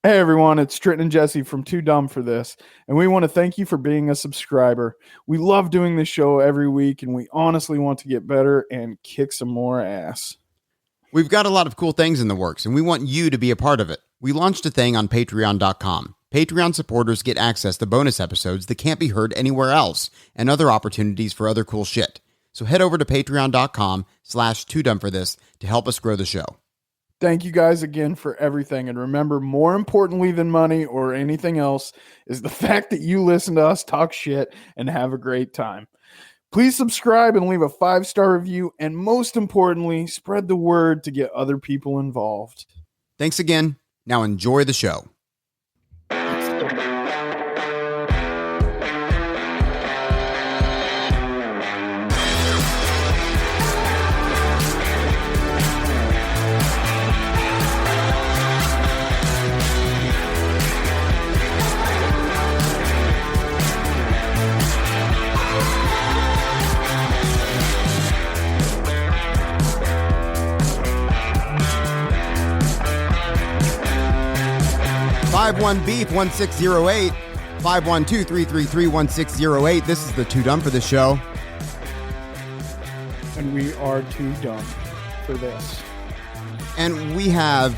Hey everyone, it's Stritton and Jesse from Too Dumb for This, and we want to thank you for being a subscriber. We love doing this show every week, and we honestly want to get better and kick some more ass. We've got a lot of cool things in the works, and we want you to be a part of it. We launched a thing on Patreon.com. Patreon supporters get access to bonus episodes that can't be heard anywhere else, and other opportunities for other cool shit. So head over to patreon.com/TooDumbForThis to help us grow the show. Thank you guys again for everything. And remember, more importantly than money or anything else is the fact that you listen to us talk shit and have a great time. Please subscribe and leave a 5-star review. And most importantly, spread the word to get other people involved. Thanks again. Now enjoy the show. 51Beef1608, 512-333-1608. This is the Too Dumb for This show. And we are too dumb for this. And we have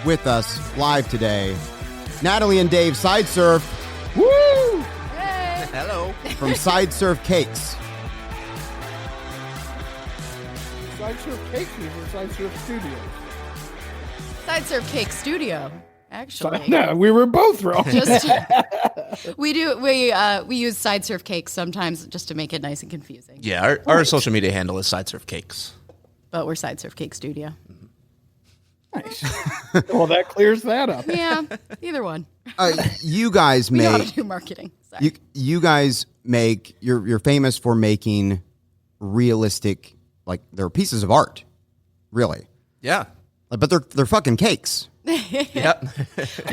with us live today, Natalie and Dave Sideserf. Woo! Hey! Hello. From Sideserf Cakes. Sideserf Cake or Sideserf Studio? Sideserf Cake Studio, actually. No, we were both wrong. We use Sideserf Cakes sometimes just to make it nice and confusing. Yeah, our social media handle is Sideserf Cakes. But we're Sideserf Cake Studio. Nice. Well, that clears that up. Yeah, either one. You guys We know how make to do marketing. Sorry. you guys make you're famous for making realistic, like, they're pieces of art, really. Yeah. But they're fucking cakes. Yep.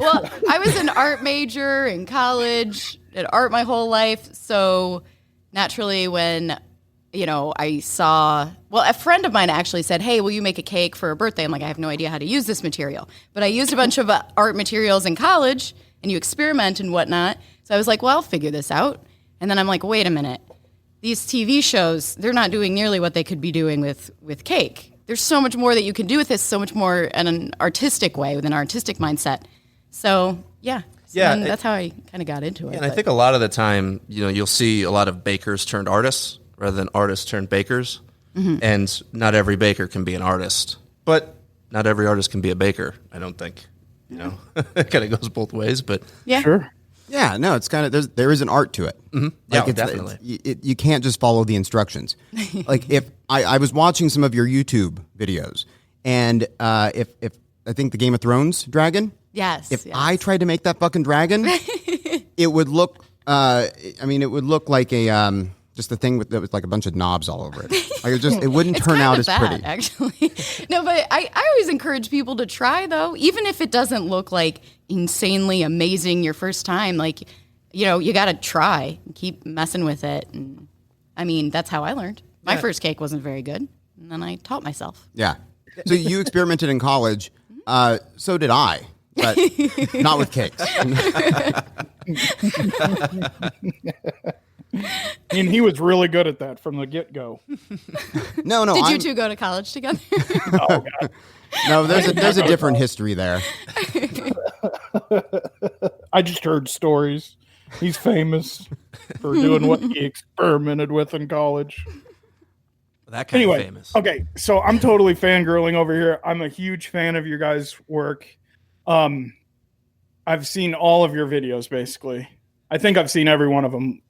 Well, I was an art major in college, did art my whole life. So naturally when, I saw, a friend of mine actually said, hey, will you make a cake for a birthday? I'm like, I have no idea how to use this material. But I used a bunch of art materials in college, and you experiment and whatnot. So I was like, well, I'll figure this out. And then I'm like, wait a minute. These TV shows, they're not doing nearly what they could be doing with cake. There's so much more that you can do with this, so much more in an artistic way, with an artistic mindset. So, yeah. That's how I kind of got into it. And I think a lot of the time, you'll see a lot of bakers turned artists rather than artists turned bakers. Mm-hmm. And not every baker can be an artist. But not every artist can be a baker, I don't think. It kind of goes both ways, but... Yeah. Sure. Yeah, no, it's kind of, there is an art to it. Mm-hmm. Like, yeah, definitely. You can't just follow the instructions. Like, if I was watching some of your YouTube videos, and if I think the Game of Thrones dragon, yes, I tried to make that fucking dragon, it would look, it would look like a just a thing that was like a bunch of knobs all over it. Like, it wouldn't turn out as pretty. Actually. No, but I always encourage people to try, though, even if it doesn't look like insanely amazing your first time. Like, you got to try and keep messing with it. And that's how I learned. My first cake wasn't very good, and then I taught myself. Yeah. So you experimented in college. So did I, but not with cakes. And he was really good at that from the get-go. No. Did you two go to college together? Oh, God. No, there's a different history there. I just heard stories. He's famous for doing what he experimented with in college. That kind of famous. Okay, so I'm totally fangirling over here. I'm a huge fan of your guys' work. I've seen all of your videos, basically. I think I've seen every one of them,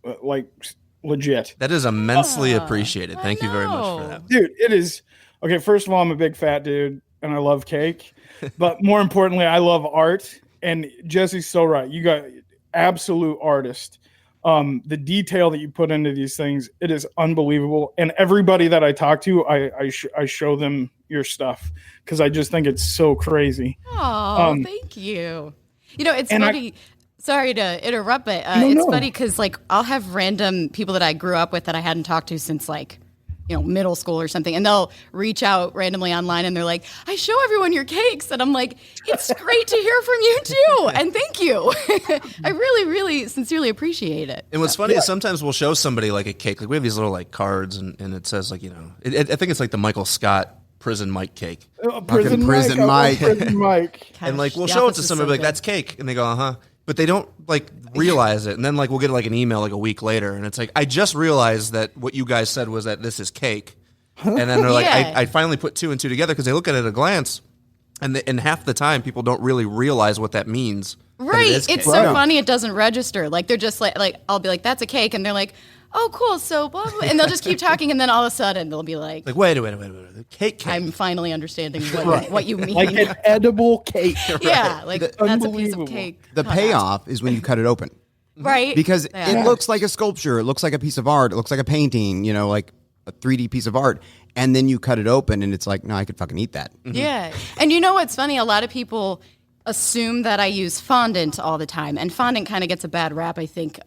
legit. That is immensely appreciated. Thank you very much for that. Dude, it is. Okay, first of all, I'm a big fat dude, and I love cake. But more importantly, I love art. And Jesse's so right. You got absolute artist. The detail that you put into these things, it is unbelievable. And everybody that I talk to, I show them your stuff because I just think it's so crazy. Oh, thank you. It's funny. Sorry to interrupt, but it's funny because, I'll have random people that I grew up with that I hadn't talked to since, middle school or something, and they'll reach out randomly online and they're like, I show everyone your cakes. And I'm like, it's great to hear from you too. And thank you. I really, really sincerely appreciate it. And what's funny is sometimes we'll show somebody like a cake. Like we have these little like cards and it says like, I think it's like the Michael Scott Prison Mike cake. Prison Mike. And like we'll show it to somebody like, that's cake. And they go, uh-huh. But they don't like realize it. And then like we'll get like an email like a week later and it's like, I just realized that what you guys said was that this is cake. And then they're like, I finally put 2 and 2 together because they look at it at a glance. And half the time people don't really realize what that means. Right. It's so funny it doesn't register. Like they're just like I'll be like, that's a cake. And they're like, oh, cool. So blah, blah. And they'll just keep talking. And then all of a sudden they'll be like, wait a minute. Cake. I'm finally understanding what you mean. Like an edible cake. Yeah. Like that's a piece of cake. The payoff is when you cut it open. Right. Because it looks like a sculpture. It looks like a piece of art. It looks like a painting, like a 3D piece of art. And then you cut it open and it's like, no, I could fucking eat that. Mm-hmm. Yeah. And you know what's funny? A lot of people assume that I use fondant all the time. And fondant kind of gets a bad rap, I think.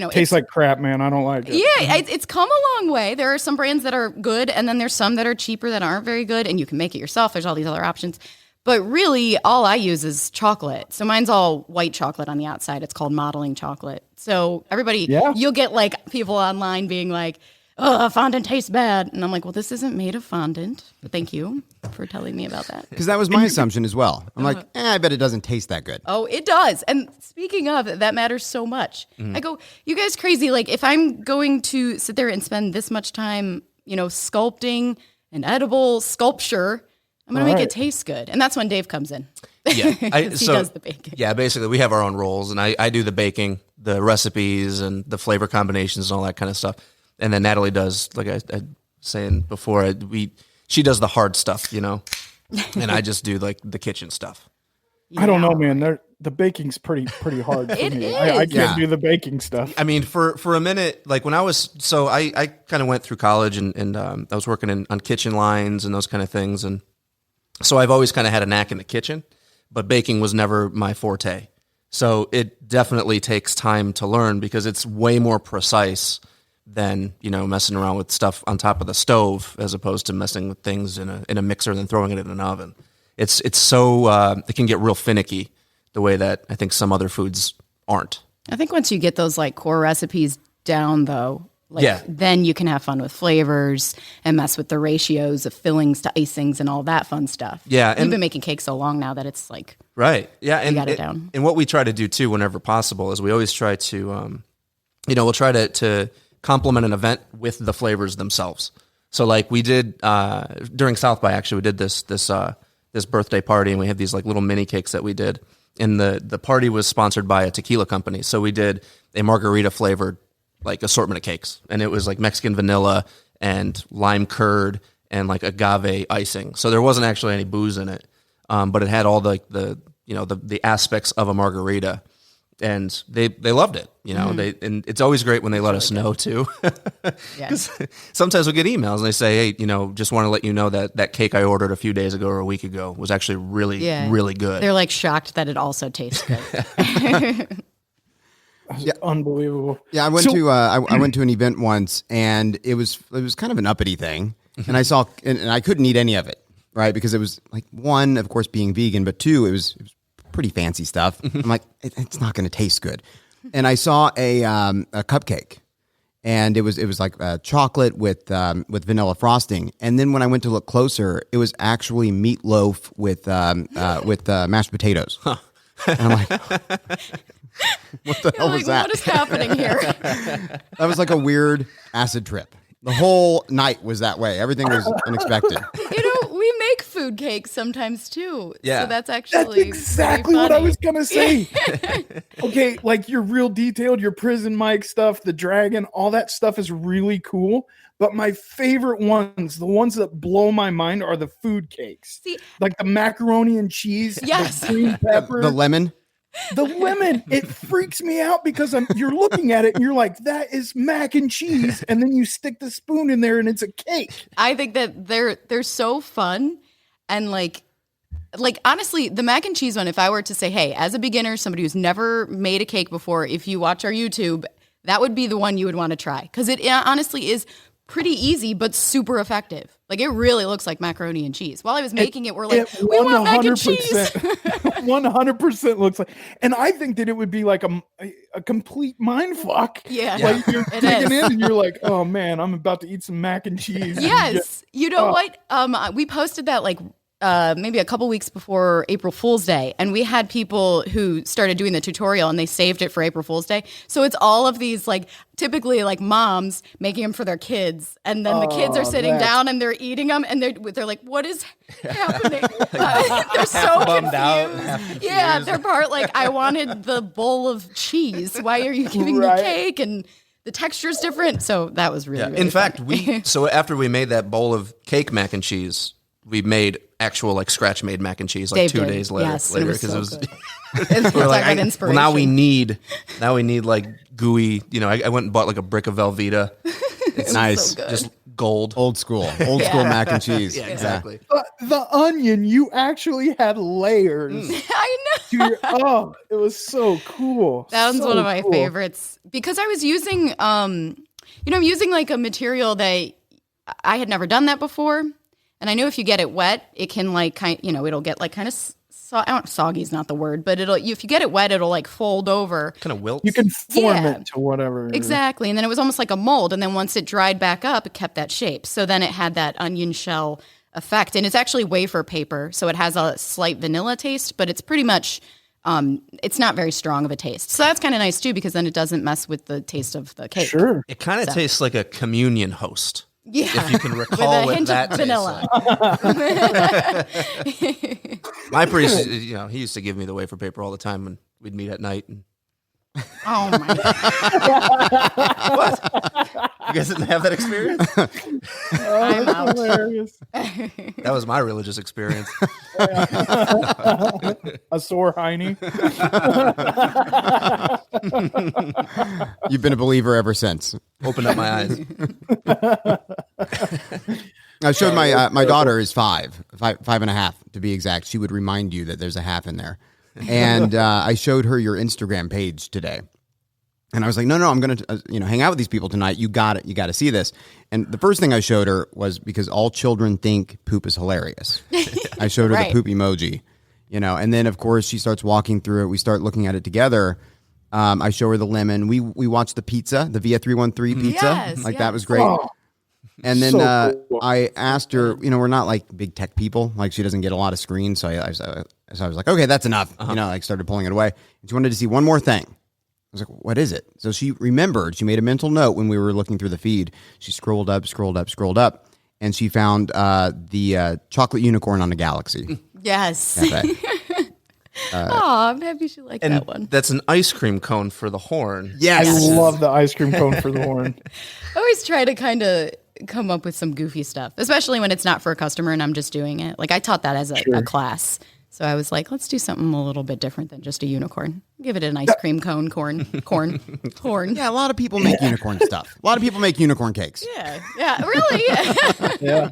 Tastes like crap, man. I don't like it. Yeah, it's come a long way. There are some brands that are good, and then there's some that are cheaper that aren't very good, and you can make it yourself. There's all these other options. But really, all I use is chocolate. So mine's all white chocolate on the outside. It's called modeling chocolate. So everybody, you'll get like people online being like, oh, fondant tastes bad. And I'm like, well, this isn't made of fondant. But thank you for telling me about that. Because that was my assumption as well. I'm like, I bet it doesn't taste that good. Oh, it does. And speaking of, that matters so much. I go, you guys crazy. Like if I'm going to sit there and spend this much time, sculpting an edible sculpture, I'm going to make it taste good. And that's when Dave comes in. Yeah. He does the baking. Yeah, basically we have our own roles and I do the baking, the recipes and the flavor combinations and all that kind of stuff. And then Natalie does, like I saying before, she does the hard stuff, and I just do like the kitchen stuff. I don't know, man. The baking's pretty hard for me. I can't do the baking stuff. I mean, for a minute, like when I kind of went through college and I was working on kitchen lines and those kind of things. And so I've always kind of had a knack in the kitchen, but baking was never my forte. So it definitely takes time to learn because it's way more precise than messing around with stuff on top of the stove as opposed to messing with things in a mixer and then throwing it in an oven. It's so it can get real finicky the way that I think some other foods aren't. I think once you get those like core recipes down though, then you can have fun with flavors and mess with the ratios of fillings to icings and all that fun stuff. Yeah, you've been making cakes so long now that it's like right. Yeah, and got it down. And what we try to do too, whenever possible, is we always try to we'll try to complement an event with the flavors themselves. So like we did during South by, actually we did this birthday party and we had these like little mini cakes that we did. And the party was sponsored by a tequila company. So we did a margarita flavored like assortment of cakes. And it was like Mexican vanilla and lime curd and like agave icing. So there wasn't actually any booze in it. But it had all the aspects of a margarita. And they loved it, and it's always great when they let us know too. Because sometimes we'll get emails and they say, hey, just want to let you know that cake I ordered a few days ago or a week ago was actually really, really good. They're like shocked that it also tastes good. Unbelievable. Yeah, I went to an event once and it was kind of an uppity thing. And I saw, and I couldn't eat any of it, right? Because it was like, one, of course, being vegan, but two, it was pretty fancy stuff. I'm like, it's not going to taste good. And I saw a cupcake, and it was like chocolate with vanilla frosting. And then when I went to look closer, it was actually meatloaf with mashed potatoes. Huh. And I'm like, what the hell was that? What is happening here? That was like a weird acid trip. The whole night was that way. Everything was unexpected. We make food cakes sometimes too. Yeah. So that's actually exactly what I was going to say. Okay, like your real detailed, your Prison Mike stuff, the dragon, all that stuff is really cool. But my favorite ones, the ones that blow my mind, are the food cakes. See, like the macaroni and cheese, yes, the green pepper, the lemon. The lemon, it freaks me out because you're looking at it and you're like, that is mac and cheese. And then you stick the spoon in there and it's a cake. I think that they're so fun. And like honestly, the mac and cheese one, if I were to say, hey, as a beginner, somebody who's never made a cake before, if you watch our YouTube, that would be the one you would want to try. Because it honestly is pretty easy, but super effective. Like it really looks like macaroni and cheese. While I was making it, we're like, we want mac and cheese. 100% looks like, and I think that it would be like a complete mind fuck. Yeah. Like you're digging in and you're like, oh man, I'm about to eat some mac and cheese. Yes. You know what? We posted that like maybe a couple weeks before April Fool's Day, and we had people who started doing the tutorial and they saved it for April Fool's Day. So it's all of these like typically like moms making them for their kids, and then the kids are sitting down and they're eating them, and they're like, "What is happening?" They're so confused. Yeah, they're part like, "I wanted the bowl of cheese. Why are you giving me cake?" And the texture's different. So that was really, really in fact, funny. so after we made that bowl of cake mac and cheese, we made actual like scratch made mac and cheese like Dave 2 did. days later. Yes, Because it it was was. It's We're like like, an inspiration. well, now we need like gooey. You know, I went and bought like a brick of Velveeta. It's Nice. so good. just gold. Old school mac and cheese. Yeah, exactly. The onion, you actually had layers. I know. It was so cool. That was So one of my cool. favorites because I was using, I'm using like a material that I had never done that before. And I know if you get it wet, it can like it'll get like kind of soggy is not the word, but if you get it wet, it'll like fold over. Kind of wilts. You can form Yeah. it to whatever. Exactly. And then it was almost like a mold. And then once it dried back up, it kept that shape. So then it had that onion shell effect. And it's actually wafer paper. So it has a slight vanilla taste, but it's pretty much, it's not very strong of a taste. So that's kind of nice too, because then it doesn't mess with the taste of the cake. Sure. It kind of tastes like a communion host. Yeah. If you can recall With a what hint that of tastes vanilla. like. My priest, he used to give me the wafer paper all the time when we'd meet at night. And Oh my God. what? You guys didn't have that experience? I'm out. Hilarious. That was my religious experience. A sore hiney. You've been a believer ever since. Opened up my eyes. I showed my daughter is five and a half to be exact. She would remind you that there's a half in there. And I showed her your Instagram page today. And I was like, no, I'm going to hang out with these people tonight. You got it. You got to see this. And the first thing I showed her was because all children think poop is hilarious. I showed her Right. the poop emoji, and then of course she starts walking through it. We start looking at it together. I show her the lemon. We watched the pizza, the Via 313 pizza. Yes, That was yes. great. Oh, And then so cool. I asked her, we're not like big tech people. Like she doesn't get a lot of screens. So I was like, okay, that's enough. Started pulling it away. And she wanted to see one more thing. I was like, what is it? So she remembered. She made a mental note when we were looking through the feed. She scrolled up, and she found the chocolate unicorn on a galaxy. Yes. Cafe. Oh, I'm happy she liked And that one. that's an ice cream cone for the horn. Yes. I love the ice cream cone for the horn. I always try to kind of come up with some goofy stuff, especially when it's not for a customer and I'm just doing it. Like I taught that as a class. So I was like, let's do something a little bit different than just a unicorn. Give it an ice cream cone, corn. Yeah, a lot of people make unicorn stuff. A lot of people make unicorn cakes. Yeah, really? Yeah.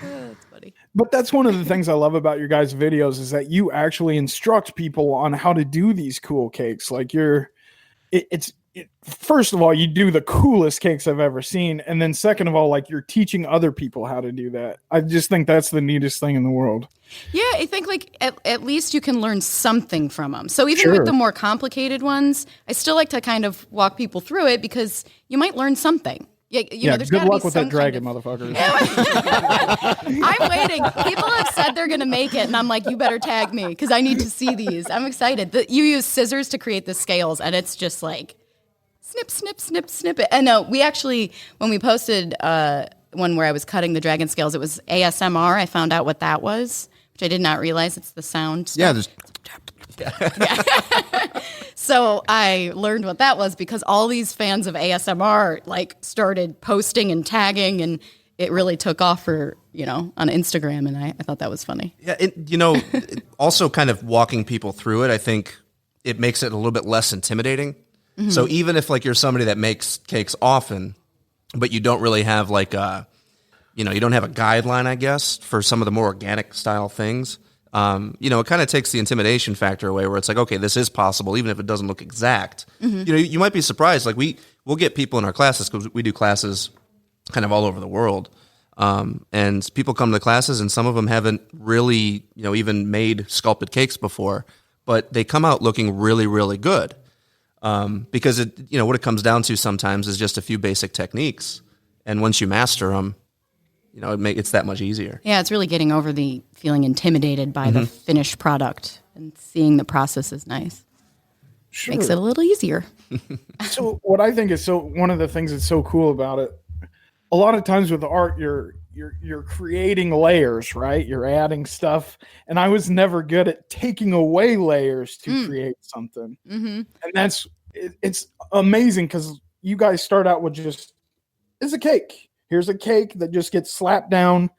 That's funny. But that's one of the things I love about your guys' videos is that you actually instruct people on how to do these cool cakes. Like first of all, you do the coolest cakes I've ever seen. And then second of all, like you're teaching other people how to do that. I just think that's the neatest thing in the world. Yeah, I think like at least you can learn something from them. So even Sure. with the more complicated ones, I still like to kind of walk people through it because you might learn something. Yeah, there's good gotta luck be with some that dragon, kind of- motherfucker. I'm waiting. People have said they're going to make it, and I'm like, you better tag me because I need to see these. I'm excited. You use scissors to create the scales, and it's just like snip, snip, snip, snip it. And we actually, when we posted one where I was cutting the dragon scales, it was ASMR. I found out what that was, which I did not realize. It's the sound. Yeah, there's So I learned what that was because all these fans of ASMR like started posting and tagging, and it really took off for on Instagram, and I thought that was funny. Yeah, also kind of walking people through it, I think it makes it a little bit less intimidating. Mm-hmm. So even if like you're somebody that makes cakes often, but you don't really have like you don't have a guideline, I guess, for some of the more organic style things. It kind of takes the intimidation factor away where it's like, okay, this is possible, even if it doesn't look exact. Mm-hmm. You might be surprised. Like we'll get people in our classes because we do classes kind of all over the world. And people come to the classes, and some of them haven't really, even made sculpted cakes before, but they come out looking really, really good. Because what it comes down to sometimes is just a few basic techniques, and once you master them, it's that much easier. Yeah, it's really getting over the feeling intimidated by the finished product and seeing the process is nice. Sure. Makes it a little easier. So what I think is one of the things that's so cool about it, a lot of times with art, you're creating layers, right? You're adding stuff, and I was never good at taking away layers to create something. And it's amazing because you guys start out with just, it's a cake. Here's a cake that just gets slapped down,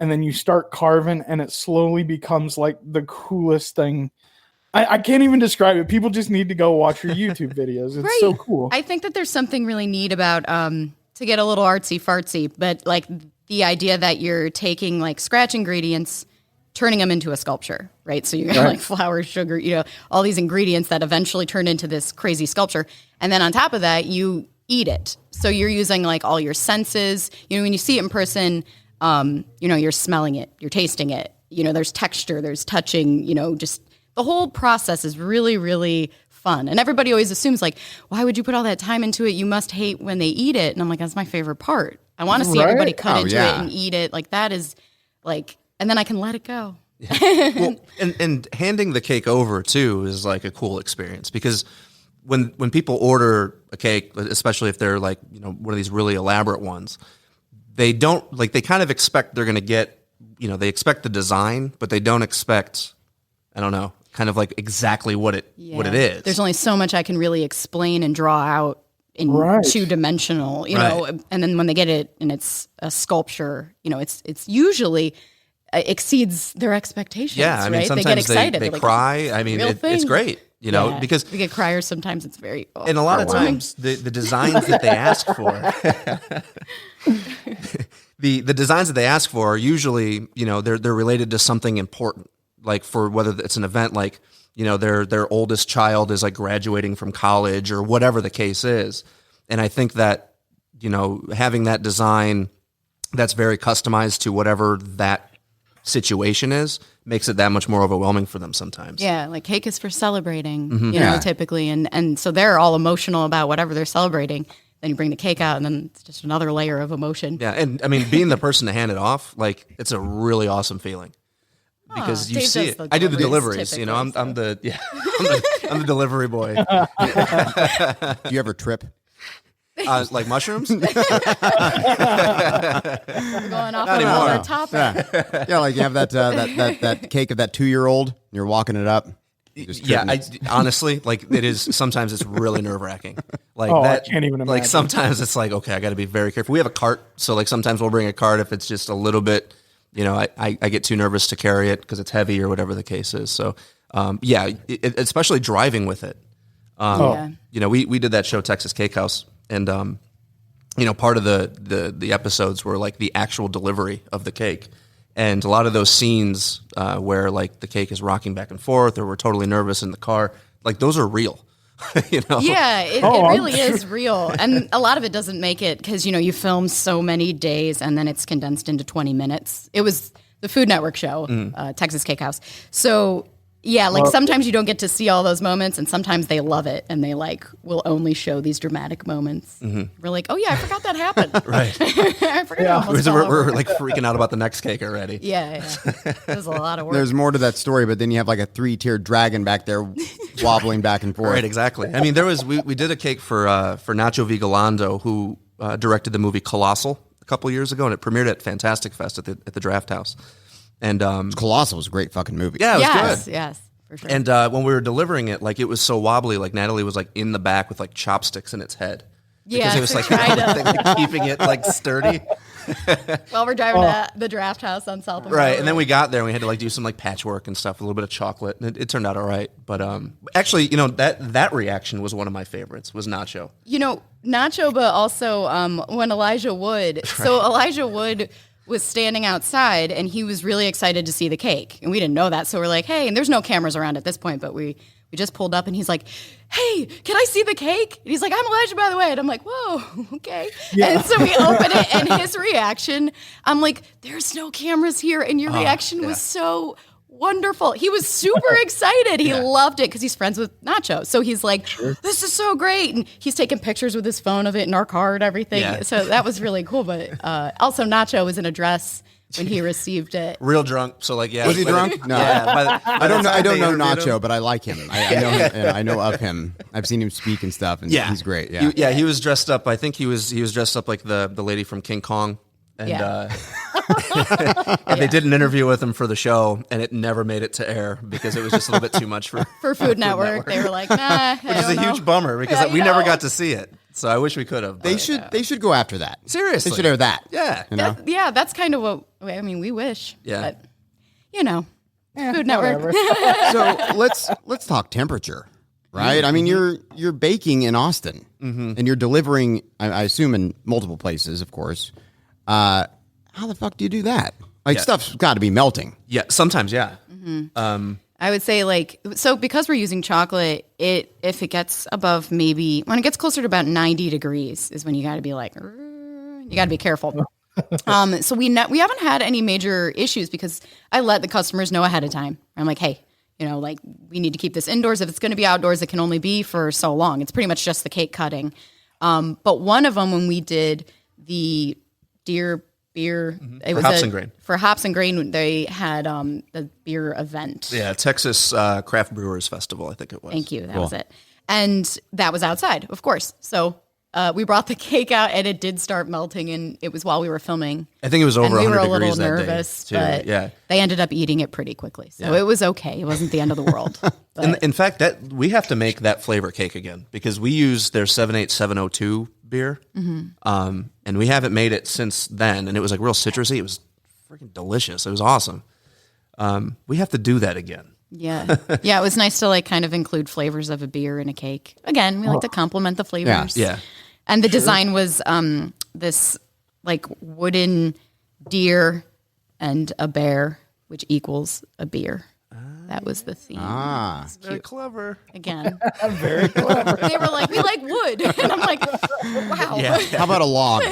and then you start carving, and it slowly becomes like the coolest thing. I can't even describe it. People just need to go watch your YouTube videos. It's so cool. I think that there's something really neat about, to get a little artsy fartsy, but like the idea that you're taking like scratch ingredients, turning them into a sculpture, right? So you got like flour, sugar, all these ingredients that eventually turn into this crazy sculpture. And then on top of that, you eat it. So you're using like all your senses. When you see it in person, you're smelling it, you're tasting it. There's texture, there's touching, just the whole process is really, really fun. And everybody always assumes like, why would you put all that time into it? You must hate when they eat it. And I'm like, that's my favorite part. I want to see everybody cut into it and eat it. Like that is like, and then I can let it go. Well, and handing the cake over too is like a cool experience, because when people order a cake, especially if they're like, one of these really elaborate ones, they don't like, they kind of expect they're going to get, they expect the design, but they don't expect, I don't know, kind of like exactly what it is. There's only so much I can really explain and draw out in two-dimensional, and then when they get it and it's a sculpture, it's usually exceeds their expectations. Yeah, I mean, right? sometimes they get excited. They like, cry. I mean, it's great, because we get criers sometimes. It's very and a lot of times the designs that they ask for, the designs that they ask for are usually they're related to something important. Like for whether it's an event like, their oldest child is like graduating from college or whatever the case is. And I think that, having that design that's very customized to whatever that situation is makes it that much more overwhelming for them sometimes. Yeah, like cake is for celebrating, typically. And so they're all emotional about whatever they're celebrating. Then you bring the cake out and then it's just another layer of emotion. Yeah, and I mean, being the person to hand it off, like it's a really awesime feeling. Because you see it. I do the deliveries, I'm the I'm the delivery boy. Do you ever trip? Like mushrooms? We're going off on another topic. Yeah, like you have that cake of that 2-year-old, and you're walking it up. Honestly, like it is. Sometimes it's really nerve wracking. Like I can't even imagine. Like sometimes it's like, okay, I got to be very careful. We have a cart, so like sometimes we'll bring a cart if it's just a little bit. I get too nervous to carry it because it's heavy or whatever the case is. So, especially driving with it. We did that show, Texas Cake House, and part of the episodes were like the actual delivery of the cake, and a lot of those scenes where like the cake is rocking back and forth, or we're totally nervous in the car, like those are real. Yeah, it really is real. And a lot of it doesn't make it because, you film so many days and then it's condensed into 20 minutes. It was the Food Network show, Texas Cake House. So, yeah, like sometimes you don't get to see all those moments and sometimes they love it and they will only show these dramatic moments. We're like, oh yeah, I forgot that happened. Right. I forgot we're like freaking out about the next cake already. Yeah. There's a lot of work. There's more to that story, but then you have like a 3-tiered dragon back there wobbling back and forth. Right, exactly. I mean, we did a cake for Nacho Vigilando, who directed the movie Colossal a couple years ago, and it premiered at Fantastic Fest at the Draft House. And Colossal was a great fucking movie. Yeah, it was good. Yes, for sure. And when we were delivering it, like it was so wobbly, like Natalie was like in the back with like chopsticks in its head. Yeah, because it was like keeping it like sturdy. While we're driving to the Draft House on South. Right, and then we got there and we had to like do some like patchwork and stuff, a little bit of chocolate, and it turned out all right. But actually, that reaction was one of my favorites. Was Nacho. Nacho, but also when Elijah Wood. Right. So Elijah Wood was standing outside, and he was really excited to see the cake. And we didn't know that. So we're like, hey, and there's no cameras around at this point, but we just pulled up, and he's like, hey, can I see the cake? And he's like, I'm Elijah, by the way. And I'm like, whoa, okay. Yeah. And so we open it, and his reaction, I'm like, there's no cameras here. And your reaction was so wonderful. He was super excited. He loved it because he's friends with Nacho. So he's like, this is so great. And he's taking pictures with his phone of it in our car and everything. Yeah. So that was really cool. But also Nacho was in a dress when he received it. Real drunk. So like, yeah. Was he drunk? No. Yeah, I don't know Nacho, but I like him. I know him. I know of him. I've seen him speak and stuff, and he's great. Yeah. He was dressed up. I think he was dressed up like the lady from King Kong. And, and they did an interview with him for the show, and it never made it to air because it was just a little bit too much for Food Network. They were like, nah, which is a huge bummer because we never got to see it. So I wish we could have. They should go after that. Seriously, they should air that. Yeah, you know? That's kind of what we wish. Yeah, but Food Network. So let's talk temperature. Right, I mean you're baking in Austin, and you're delivering. I assume in multiple places, of course. How the fuck do you do that? Like stuff's got to be melting. Yeah, sometimes, yeah. Mm-hmm. I would say because we're using chocolate, if it gets above when it gets closer to about 90 degrees is when you got to be like, you got to be careful. So we haven't had any major issues because I let the customers know ahead of time. I'm like, hey, we need to keep this indoors. If it's going to be outdoors, it can only be for so long. It's pretty much just the cake cutting. But one of them, when we did the Deer beer, it was Hops and Grain. For Hops and Grain, they had the beer event. Yeah, Texas Craft Brewers Festival, I think it was. Thank you. That was it. And that was outside, of course. So we brought the cake out, and it did start melting, and it was while we were filming. I think it was over 100 degrees that day. We were a little nervous, but they ended up eating it pretty quickly. So it was okay. It wasn't the end of the world. In fact, that we have to make that flavor cake again because we use their 78702 beer, and we haven't made it since then. And it was like real citrusy. It was freaking delicious. It was awesome. We have to do that again. Yeah. It was nice to kind of include flavors of a beer in a cake. Again, we like to complement the flavors. Yeah. And the design was this wooden deer and a bear, which equals a beer. That was the theme. Very clever. Again. Very clever. They were like, we like wood. And I'm like, wow. Yeah. How about a log? I'm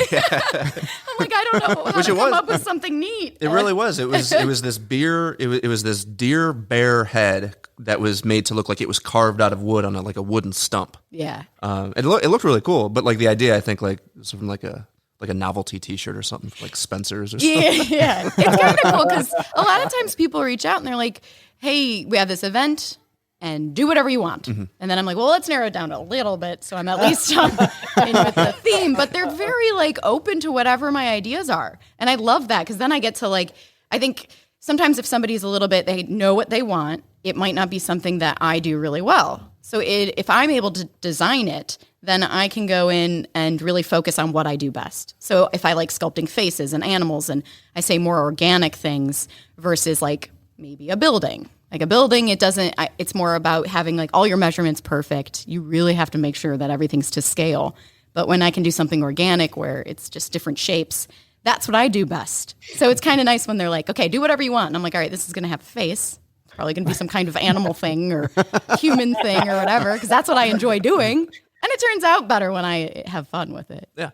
like, I don't know how to come up with something neat. It really was. It was this beer. It was this deer bear head that was made to look like it was carved out of wood on a wooden stump. Yeah. It looked really cool. But the idea, I think, was from a novelty T-shirt or something, like Spencer's or something. Yeah. It's kind of cool because a lot of times people reach out and they're like, hey, we have this event and do whatever you want. And then I'm like, well, let's narrow it down a little bit so I'm at least in with the theme. But they're very open to whatever my ideas are. And I love that because then I get to I think sometimes if somebody's a little bit, they know what they want, it might not be something that I do really well. So if I'm able to design it, then I can go in and really focus on what I do best. So if I like sculpting faces and animals and I say more organic things versus maybe a building. A building, it's more about having all your measurements perfect. You really have to make sure that everything's to scale. But when I can do something organic where it's just different shapes, that's what I do best. So it's kind of nice when they're like, okay, do whatever you want. And I'm like, all right, this is going to have a face. It's probably going to be some kind of animal thing or human thing or whatever, because that's what I enjoy doing. And it turns out better when I have fun with it. Yeah.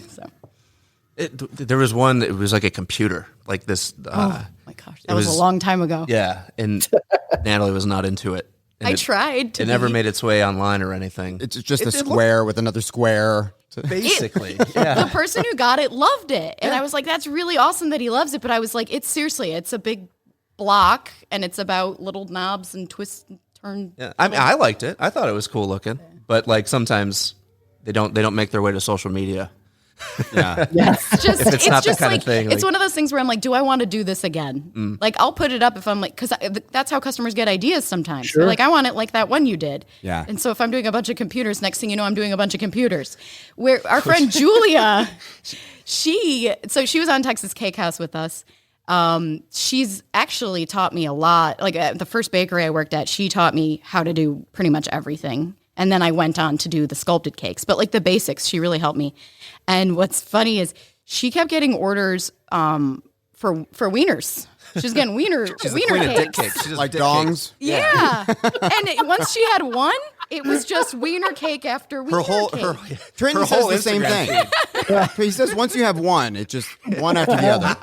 So. There was one that was like a computer, like this. Oh my gosh, that was a long time ago. Yeah, and Natalie was not into it. And I tried to. It never made its way online or anything. It's just a square with another square. Basically, The person who got it loved it, and I was like, "That's really awesome that he loves it." But I was like, it's a big block, and it's about little knobs and twists and turn. Yeah, I mean, I liked it. I thought it was cool looking, but sometimes they don't make their way to social media. Yeah. It's just the kind of thing, it's one of those things where I'm like, do I want to do this again? I'll put it up if I'm because that's how customers get ideas sometimes. Sure. They're like, I want it like that one you did. Yeah. And so if I'm doing a bunch of computers, next thing you know, I'm doing a bunch of computers. Where our friend Julia, she was on Texas Cake House with us. She's actually taught me a lot. At the first bakery I worked at, she taught me how to do pretty much everything. And then I went on to do the sculpted cakes. But the basics, she really helped me. And what's funny is she kept getting orders for wieners. She's getting wiener She's the queen of dick cakes. cakes. She does Like dick dongs? cakes. Yeah. And once she had one, it was just wiener cake after wiener cake. Trenton her says whole the same Instagram thing. He says once you have one, it's just one after the other.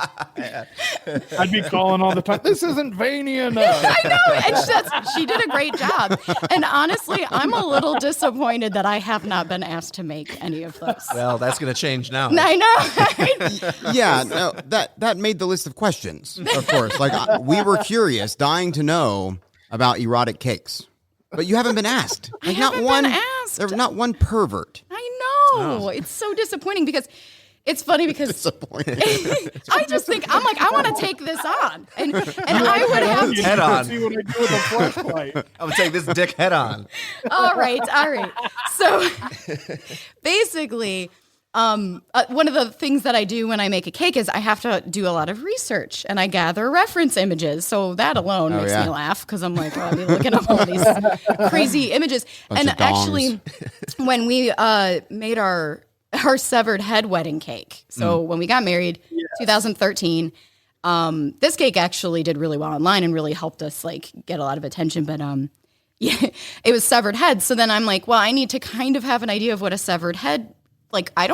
I'd be calling all the time. This isn't veiny enough. I know. And she did a great job. And honestly, I'm a little disappointed that I have not been asked to make any of those. Well, that's going to change now. I know. Yeah, no, that made the list of questions, of course. Like, we were curious, dying to know about erotic cakes. But you haven't been asked. Like, haven't been asked. There's not one pervert. I know. It's so disappointing because it's funny because Disappointed. I just think I'm like, I want to take this on. And I would have Head on. See what I do with a flashlight. I'm going to take this dick head on. all right. So basically, one of the things that I do when I make a cake is I have to do a lot of research and I gather reference images. So that alone makes me laugh because I'm like, I'll be looking up all these crazy images. Bunch of dongs. Actually, when we made our severed head wedding cake, so when we got married, 2013. This cake actually did really well online and really helped us like get a lot of attention. But yeah, it was severed head. So then I'm like, well, I need to kind of have an idea of what a severed head. Like, I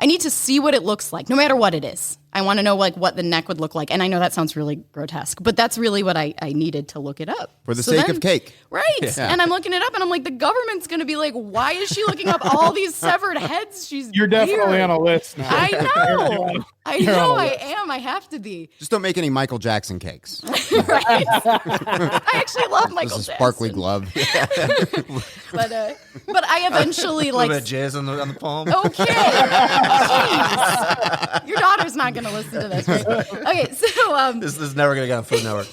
need to see what it looks like, no matter what it is. I want to know like what the neck would look like. And I know that sounds really grotesque, but that's really what I needed to look it up. For the sake of cake. Right. Yeah. And I'm looking it up and I'm like, the government's going to be like, why is she looking up all these severed heads? You're definitely weird. on a list now. I know. I list. am. I have to be. Just don't make any Michael Jackson cakes. Right. I actually love Michael This is Jackson. sparkly glove. But I eventually A little like. bit of jizz on the palm. Okay. Jeez. Your daughter's not going to listen to this, right? Okay, so This is never going to get on Food Network.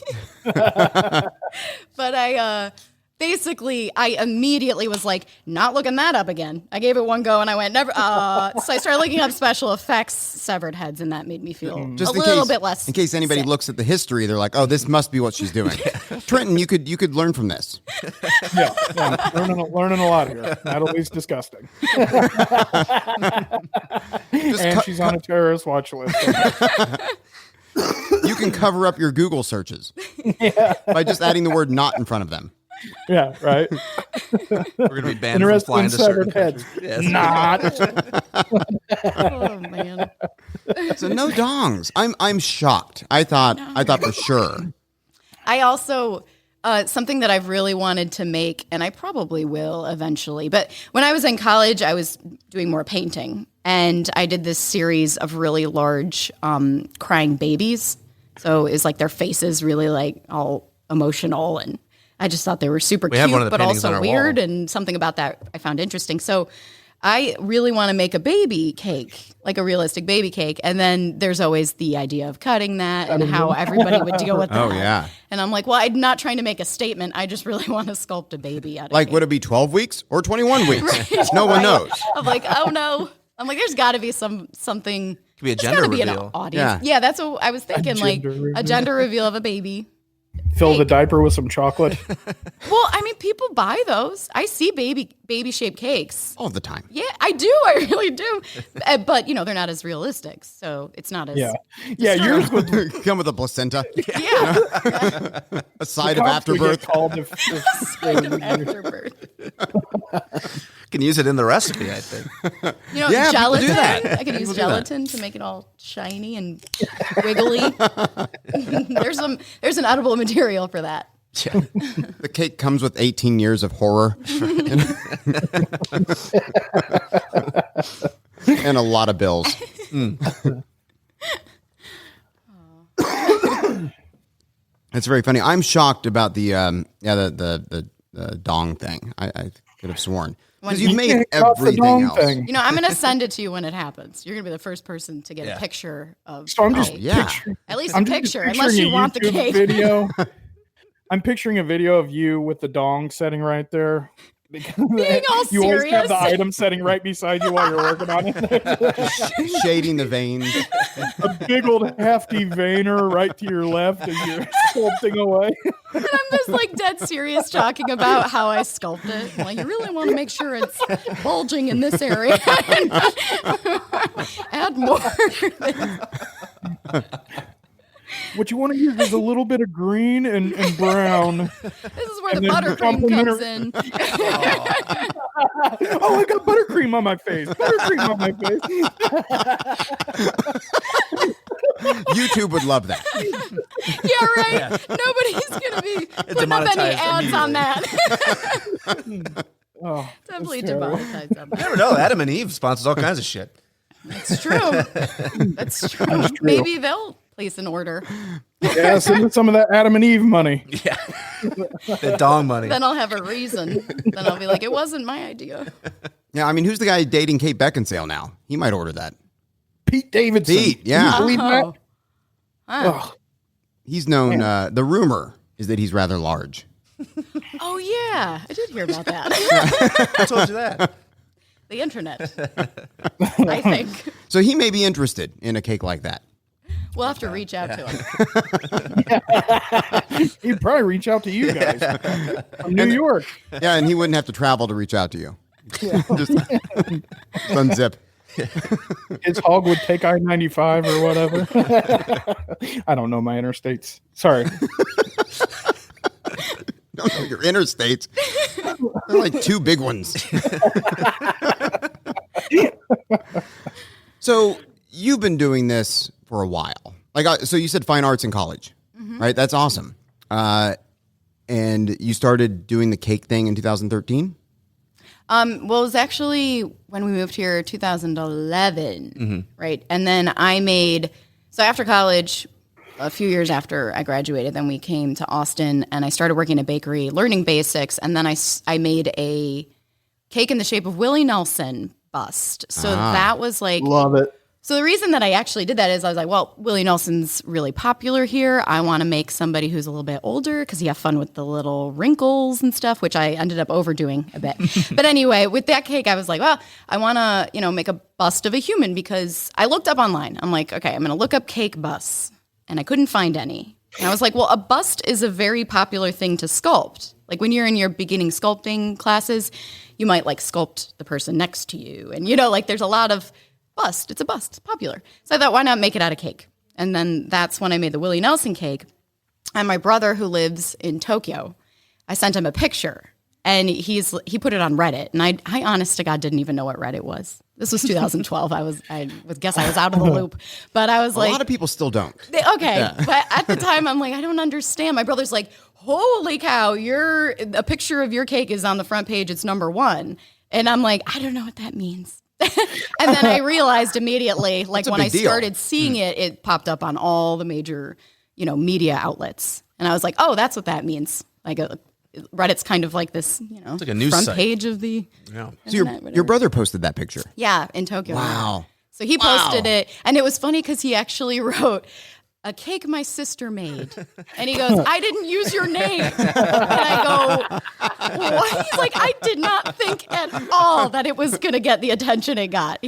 but I immediately was like, not looking that up again. I gave it one go and I went never. So I started looking up special effects severed heads, and that made me feel Just a little bit less. In case anybody sick. looks at the history, they're like, "Oh, this must be what she's doing." Trenton, you could learn from this. Yeah. Learning a lot here. Natalie's disgusting. And she's on a terrorist watch list. You can cover up your Google searches by just adding the word "not" in front of them. Yeah, right. We're going to be banned from Interested flying in to certain severed countries. heads. Not. Oh man. So no dongs. I'm shocked. I thought for sure. I also something that I've really wanted to make, and I probably will eventually. But when I was in college, I was doing more painting, and I did this series of really large crying babies. So it's like their faces really like all emotional, and I just thought they were super We have cute, one of the but paintings on also our weird, wall. and something about that I found interesting. So I really want to make a baby cake, like a realistic baby cake. And then there's always the idea of cutting that and how everybody would deal with that. Oh, yeah. And I'm like, well, I'm not trying to make a statement. I just really want to sculpt a baby out of Like, cake. would it be 12 weeks or 21 weeks? No one knows. I'm like, oh no. I'm like, there's got to be something. Could be a There's gender gotta be an reveal. audience. Yeah. Yeah, that's what I was thinking. Like gender reveal. a gender reveal of a baby. Fill the diaper with some chocolate. Well, I mean, people buy those. I see baby shaped cakes. All the time. Yeah, I do. I really do. But they're not as realistic, so it's not as. Yeah. Yeah, yours would Come with a placenta, Yeah. a side of possibly afterbirth. get called if Kind of afterbirth. Can use it in the recipe, I think. Yeah, people do gelatin. that. I could use do that. gelatin to make it all shiny and wiggly. There's an edible material for that. Yeah. The cake comes with 18 years of horror and a lot of bills. It's very funny. I'm shocked about the dong thing. I could have sworn because you've made can't cross the everything dong else. thing. I'm going to send it to you when it happens. You're going to be the first person to get Yeah. a picture of. So I'm just cake. Yeah. picturing. At least a I'm just picture, picturing unless you a want the YouTube cake. video. I'm picturing a video of you with the dong setting right there, Being all You always have the serious. item setting right beside you while you're working on it. Shading the veins. A big old hefty veiner right to your left as you're sculpting away. And I'm just like dead serious talking about how I sculpt it. I'm like, you really want to make sure it's bulging in this area. Add more. What you want to use is a little bit of green and brown. This is where And the then buttercream comes in. Oh, I got buttercream on my face. Buttercream on my face. YouTube would love that. Yeah, right. Nobody's gonna be putting up any demonetized ads on that. Oh, Definitely that's terrible. demonetized on You that. never know. Adam and Eve sponsors all kinds of shit. It's true. That's true. Maybe they'll place an order. Yeah, send us some of that Adam and Eve money. Yeah. The dong money. Then I'll have a reason. Then I'll be like, it wasn't my idea. Yeah, I mean, who's the guy dating Kate Beckinsale now? He might order that. Pete Davidson. Pete, yeah. Can you believe that? Oh. Huh. Ugh. He's known, the rumor is that he's rather large. Oh, yeah. I did hear about that. I told you that. The internet, I think. So he may be interested in a cake like that. We'll have to reach out to him. He'd probably reach out to you guys from New York. Yeah, and he wouldn't have to travel to reach out to you. Just unzip. His hog would take I-95 or whatever. I don't know my interstates. Sorry. Don't know your interstates. They're like two big ones. So you've been doing this for a while. So you said fine arts in college, right? That's awesome. And you started doing the cake thing in 2013? Well, it was actually when we moved here, 2011, right? And then so after college, a few years after I graduated, then we came to Austin and I started working at a bakery, learning basics. And then I made a cake in the shape of Willie Nelson bust. So that was like, Love it. so the reason that I actually did that is I was like, well, Willie Nelson's really popular here. I want to make somebody who's a little bit older because you have fun with the little wrinkles and stuff, which I ended up overdoing a bit. But anyway, with that cake, I was like, well, I want to, make a bust of a human because I looked up online. I'm like, okay, I'm going to look up cake busts. And I couldn't find any. And I was like, well, a bust is a very popular thing to sculpt. Like when you're in your beginning sculpting classes, you might like sculpt the person next to you. And there's a lot of bust. It's a bust. It's popular. So I thought, why not make it out of cake? And then that's when I made the Willie Nelson cake. And my brother who lives in Tokyo, I sent him a picture. And he put it on Reddit. And I honest to God didn't even know what Reddit was. This was 2012. I guess I was out of the loop. But I was A like, lot of people still don't. okay. Yeah. But at the time, I'm like, I don't understand. My brother's like, holy cow, a picture of your cake is on the front page. It's number 1. And I'm like, I don't know what that means. And then I realized immediately, like when I started seeing it, it popped up on all the major, media outlets. And I was like, oh, that's what that means. Like Reddit's kind of like this, it's like a news front site. page of the So your brother posted that picture? Yeah, in Tokyo. Wow. So he posted it, and it was funny because he actually wrote, a cake my sister made. And he goes, I didn't use your name. And I go, what? He's like, I did not think at all that it was going to get the attention it got.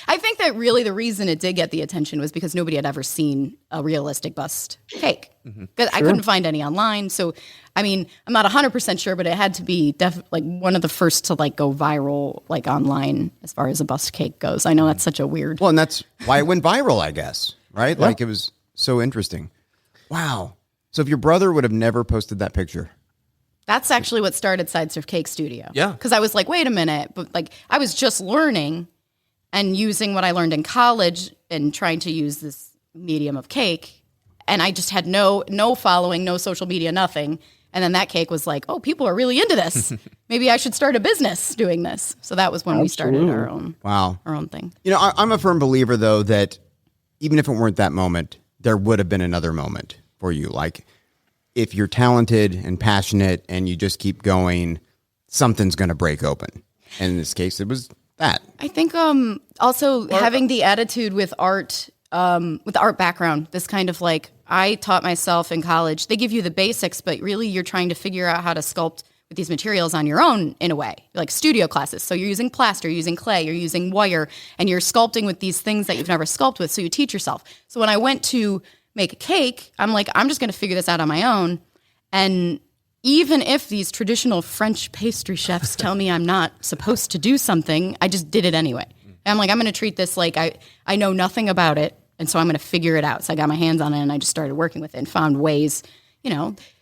I think that really the reason it did get the attention was because nobody had ever seen a realistic bust cake. Because I couldn't find any online. So, I mean, I'm not 100% sure, but it had to be one of the first to go viral online as far as a bust cake goes. I know that's such a weird. Well, and that's why it went viral, I guess, right? Yeah. It was so interesting. Wow. So if your brother would have never posted that picture. That's actually what started Sideserf Cake Studio. Yeah. Because I was like, wait a minute. But I was just learning and using what I learned in college and trying to use this medium of cake. And I just had no following, no social media, nothing. And then that cake was like, oh, people are really into this. Maybe I should start a business doing this. So that was when we started our own thing. I'm a firm believer, though, that even if it weren't that moment, there would have been another moment for you. Like if you're talented and passionate and you just keep going, something's going to break open. And in this case, it was that. I think also having the attitude with art background, this kind of I taught myself in college, they give you the basics, but really you're trying to figure out how to sculpt with these materials on your own in a way, like studio classes. So you're using plaster, you're using clay, you're using wire, and you're sculpting with these things that you've never sculpted with. So you teach yourself. So when I went to make a cake, I'm like, I'm just going to figure this out on my own. And even if these traditional French pastry chefs tell me I'm not supposed to do something, I just did it anyway. And I'm like, I'm going to treat this like I know nothing about it. And so I'm going to figure it out. So I got my hands on it and I just started working with it and found ways,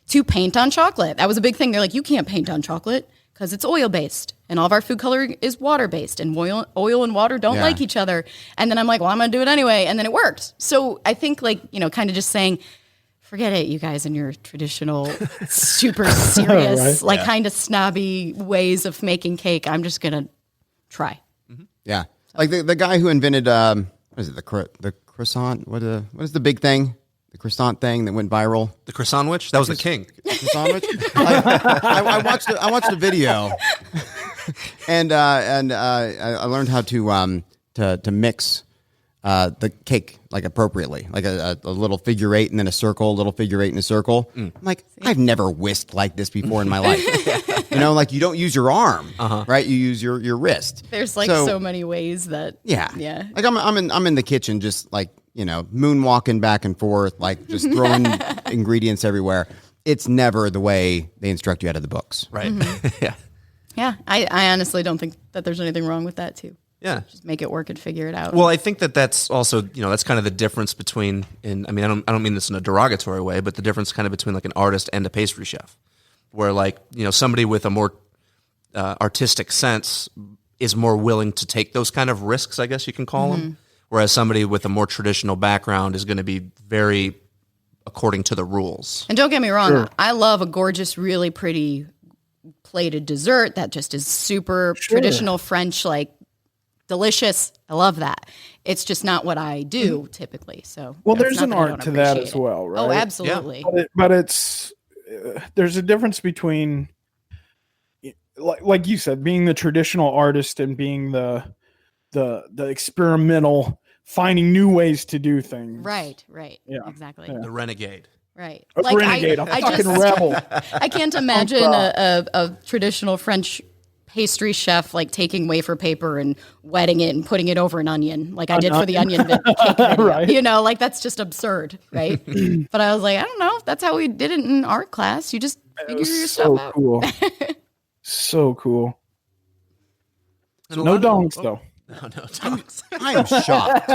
to paint on chocolate. That was a big thing. They're like, you can't paint on chocolate because it's oil-based. And all of our food coloring is water-based. And oil and water don't like each other. And then I'm like, well, I'm going to do it anyway. And then it worked. So I think kind of just saying, forget it, you guys, and your traditional super serious, kind of snobby ways of making cake. I'm just going to try. Mm-hmm. Yeah. Like the guy who invented, what is it, the croissant? What is the big thing? The croissant thing that went viral. The croissant witch? That was the king. Croissant witch? I watched a video, and I learned how to mix the cake like appropriately, like a little figure eight and then a circle, a little figure eight and a circle. I'm like, I've never whisked like this before in my life. Like you don't use your arm, right? You use your wrist. There's so many ways that yeah. Like I'm in the kitchen just like moonwalking back and forth, like just throwing ingredients everywhere. It's never the way they instruct you out of the books, right? Yeah. Yeah, I honestly don't think that there's anything wrong with that too. Yeah. Just make it work and figure it out. Well, I think that's also, that's kind of the difference between, I don't mean this in a derogatory way, but the difference kind of between like an artist and a pastry chef, where like, somebody with a more artistic sense is more willing to take those kind of risks, I guess you can call them. Whereas somebody with a more traditional background is going to be very according to the rules. And don't get me wrong, I love a gorgeous, really pretty plated dessert that just is super traditional French, like delicious. I love that. It's just not what I do typically. So there's an art to that as well, right? Oh, absolutely. Yeah. But it's there's a difference between, like you said, being the traditional artist and being the experimental, finding new ways to do things. Right. Yeah. Exactly. The renegade. Right. A renegade, a fucking rebel. I can't imagine a traditional French pastry chef like taking wafer paper and wetting it and putting it over an onion like I did for the onion cake video. Right. That's just absurd, right? But I was like, I don't know. That's how we did it in art class. You just figure your stuff out. Cool. So cool. No dongs, though. No dongs. I am shocked.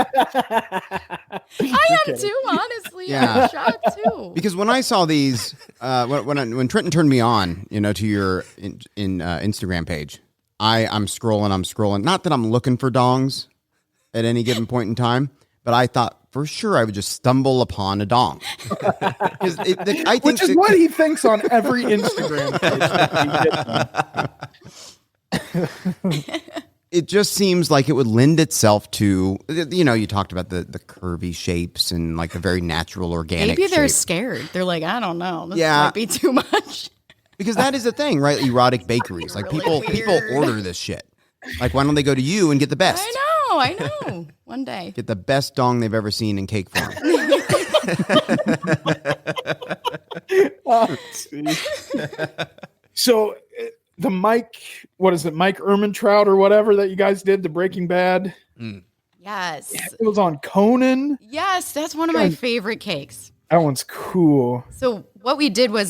I am too, honestly. Yeah. I'm shocked too. Because when I saw these, when Trenton turned me on, to your Instagram page, I'm scrolling. Not that I'm looking for dongs at any given point in time, but I thought for sure I would just stumble upon a dong. Which is what he thinks on every Instagram page. It just seems like it would lend itself to, you talked about the curvy shapes and like the very natural organic Maybe they're shape. scared. They're like, I don't know. This might be too much. Because that is the thing, right? Erotic bakeries. Like really people order this shit. Like, why don't they go to you and get the best? I know. One day. Get the best dong they've ever seen in cake form. So the Mike Ehrmantraut or whatever that you guys did, the Breaking Bad. Yes. It was on Conan. Yes, that's one of my favorite cakes. That one's cool. So what we did was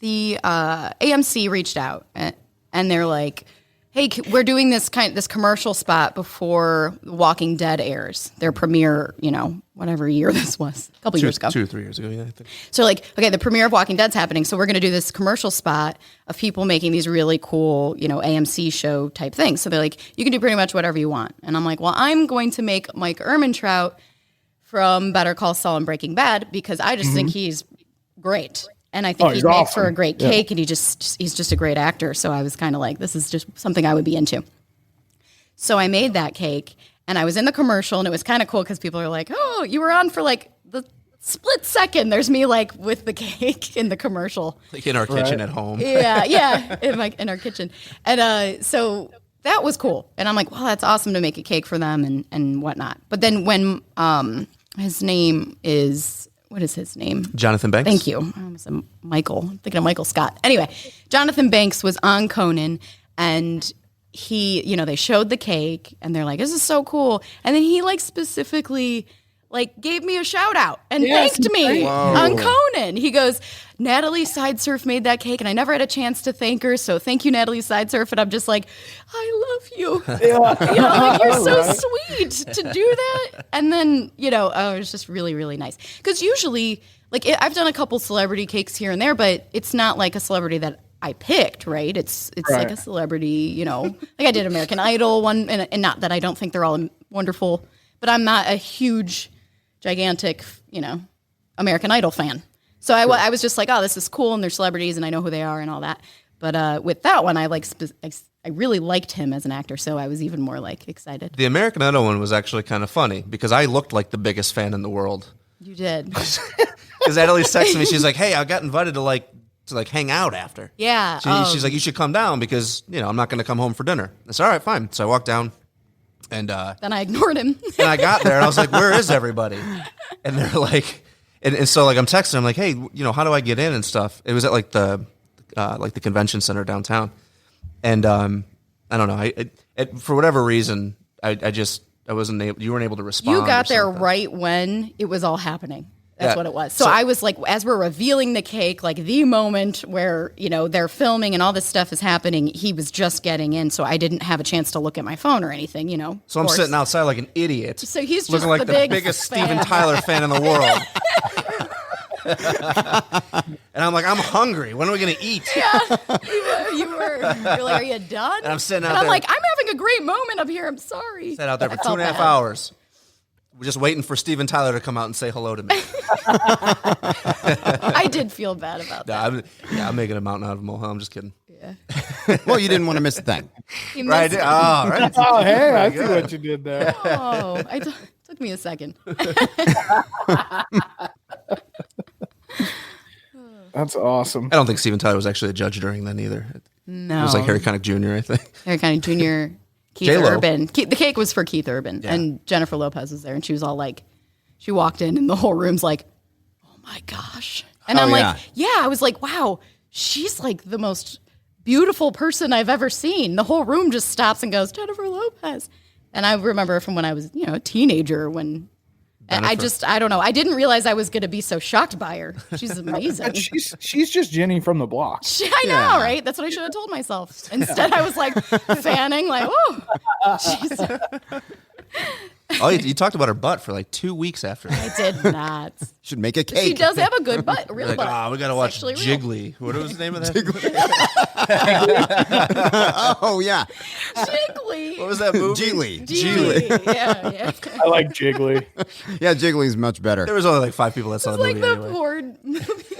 the AMC reached out and they're like, hey, we're doing this commercial spot before Walking Dead airs, their premiere, whatever year this was, a couple years ago. 2 or 3 years ago, yeah, I think. So like, okay, the premiere of Walking Dead's happening, so we're going to do this commercial spot of people making these really cool, AMC show type things. So they're like, you can do pretty much whatever you want. And I'm like, well, I'm going to make Mike Ehrmantraut from Better Call Saul and Breaking Bad because I just think he's great. And I think he'd make for a great cake, and he's just a great actor. So I was kind of like, this is just something I would be into. So I made that cake, and I was in the commercial, and it was kind of cool because people are like, oh, you were on for like the split second. There's me like with the cake in the commercial. Like in our kitchen at home. Yeah, in our kitchen. And so that was cool. And I'm like, well, that's awesome to make a cake for them and whatnot. But then when his name is... what is his name? Jonathan Banks. Thank you. I almost said Michael. I'm thinking of Michael Scott. Anyway, Jonathan Banks was on Conan, and he, they showed the cake, and they're like, "This is so cool." And then he specifically gave me a shout out and thanked me on Conan. He goes, "Natalie Sideserf made that cake, and I never had a chance to thank her. So thank you, Natalie Sideserf." And I'm just like, "I love you. You're so sweet to do that." And then, it was just really, really nice. Because usually, I've done a couple celebrity cakes here and there, but it's not like a celebrity that I picked, right? It's right. like a celebrity, I did American Idol one, and not that I don't think they're all wonderful, but I'm not a huge, gigantic, American Idol fan. So I was just like, oh, this is cool, and they're celebrities, and I know who they are and all that. But with that one, I really liked him as an actor, so I was even more excited. The American Idol one was actually kind of funny because I looked like the biggest fan in the world. You did. Because Natalie texted me, she's like, "Hey, I got invited to hang out after." Yeah. She's like, "You should come down because I'm not going to come home for dinner." I said, "All right, fine." So I walked down. And then I ignored him. And I got there and I was like, "Where is everybody?" And they're like, and so I'm texting, I'm like, "Hey, how do I get in and stuff?" It was at the convention center downtown. And I don't know. For whatever reason, I wasn't able. You weren't able to respond. You got there right when it was all happening. That's what it was. So I was as we're revealing the cake, the moment where, they're filming and all this stuff is happening, he was just getting in. So I didn't have a chance to look at my phone or anything, So I'm sitting outside like an idiot. So he's just looking like the biggest fan. Steven Tyler fan in the world. And I'm like, I'm hungry. When are we going to eat? Yeah, you're like, are you done? And I'm sitting out and there. I'm like, I'm having a great moment up here. I'm sorry. Sat out there for 2.5 hours. We're just waiting for Steven Tyler to come out and say hello to me. I did feel bad about that. I'm making a mountain out of a molehill. I'm just kidding. Yeah. Well, you didn't want to miss a thing. Right. Oh, right. Oh, hey, I see what you did there. Oh, took me a second. That's awesome. I don't think Steven Tyler was actually a judge during that either. No. It was Harry Connick Jr., I think. Harry Connick Jr., Keith J-Lo. Urban. The cake was for Keith Urban, and Jennifer Lopez was there, and she was all she walked in, and the whole room's like, "Oh my gosh!" And I'm I was like, "Wow, she's the most beautiful person I've ever seen." The whole room just stops and goes, "Jennifer Lopez," and I remember from when I was, a teenager when. I don't know. I didn't realize I was going to be so shocked by her. She's amazing. She's just Jenny from the block. I know, right? That's what I should have told myself. Instead, I was fanning, oh, jeez. Oh, you talked about her butt for 2 weeks after. I did not. Should make a cake. She does have a good butt, a real butt. We got to watch It's actually Jiggly. What was the name of that? Oh, yeah. Jiggly. What was that movie? Jiggly. Yeah. I like Jiggly. Yeah, Jiggly's much better. There was only 5 people that saw It's the movie the anyway. porn movie.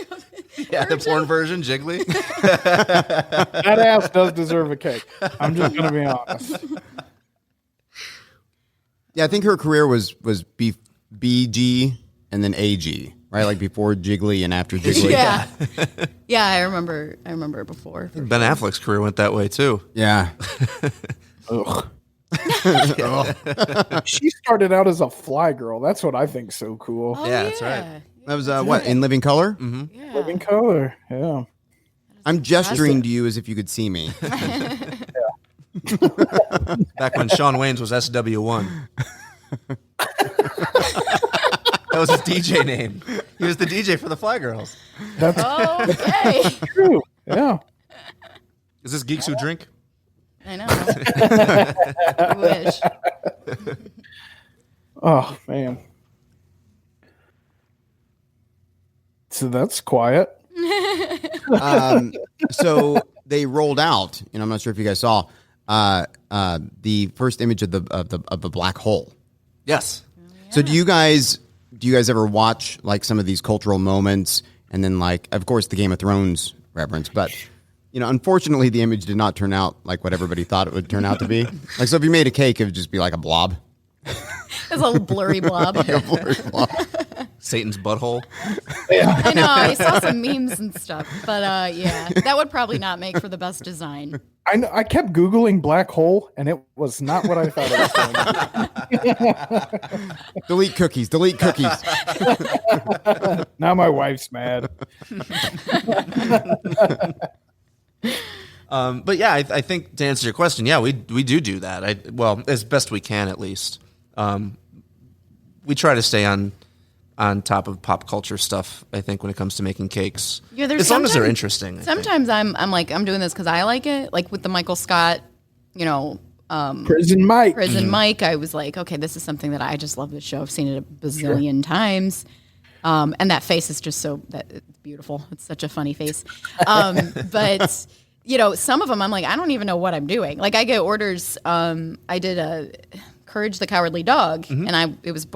Yeah, the porn version, Jiggly. That ass does deserve a cake. I'm just going to be honest. Yeah, I think her career was BG and then AG, right? Before Jiggly and after Jiggly. Yeah. Yeah, I remember before. Ben Affleck's career went that way too. Yeah. Ugh. She started out as a fly girl. That's what I think's so cool. Oh, Yeah, that's right. That was what, In Living Color? Mm-hmm. Yeah. Living color. Yeah. I'm gesturing to you as if you could see me. Back when Shawn Wayans was SW1. That was his DJ name. He was the DJ for the Fly Girls. That's Okay. true. Yeah. Is this Geeks Who Drink? I know. I wish. Oh, man. So that's quiet. So they rolled out, I'm not sure if you guys saw, the first image of the black hole. Yes. So do you guys ever watch some of these cultural moments and then of course the Game of Thrones reference, but unfortunately the image did not turn out like what everybody thought it would turn out to be. So if you made a cake, it would just be like a blob. It's a little blurry blob. A blurry blob. Satan's butthole. I know, I saw some memes and stuff, but yeah, that would probably not make for the best design. I know, I kept Googling black hole, and it was not what I thought it was going to be. Delete cookies. Delete cookies. Now my wife's mad. But yeah, I think to answer your question, yeah, we do that. Well, as best we can, at least. We try to stay on top of pop culture stuff, I think, when it comes to making cakes. Yeah, as long as they're interesting. Sometimes I'm like, I'm doing this because I like it. Like with the Michael Scott, Prison Mike. Mike, I was like, okay, this is something that I just love this show. I've seen it a bazillion times. And that face is just it's beautiful. It's such a funny face. But, some of them I'm like, I don't even know what I'm doing. Like I get orders. I did a Courage the Cowardly Dog, and it was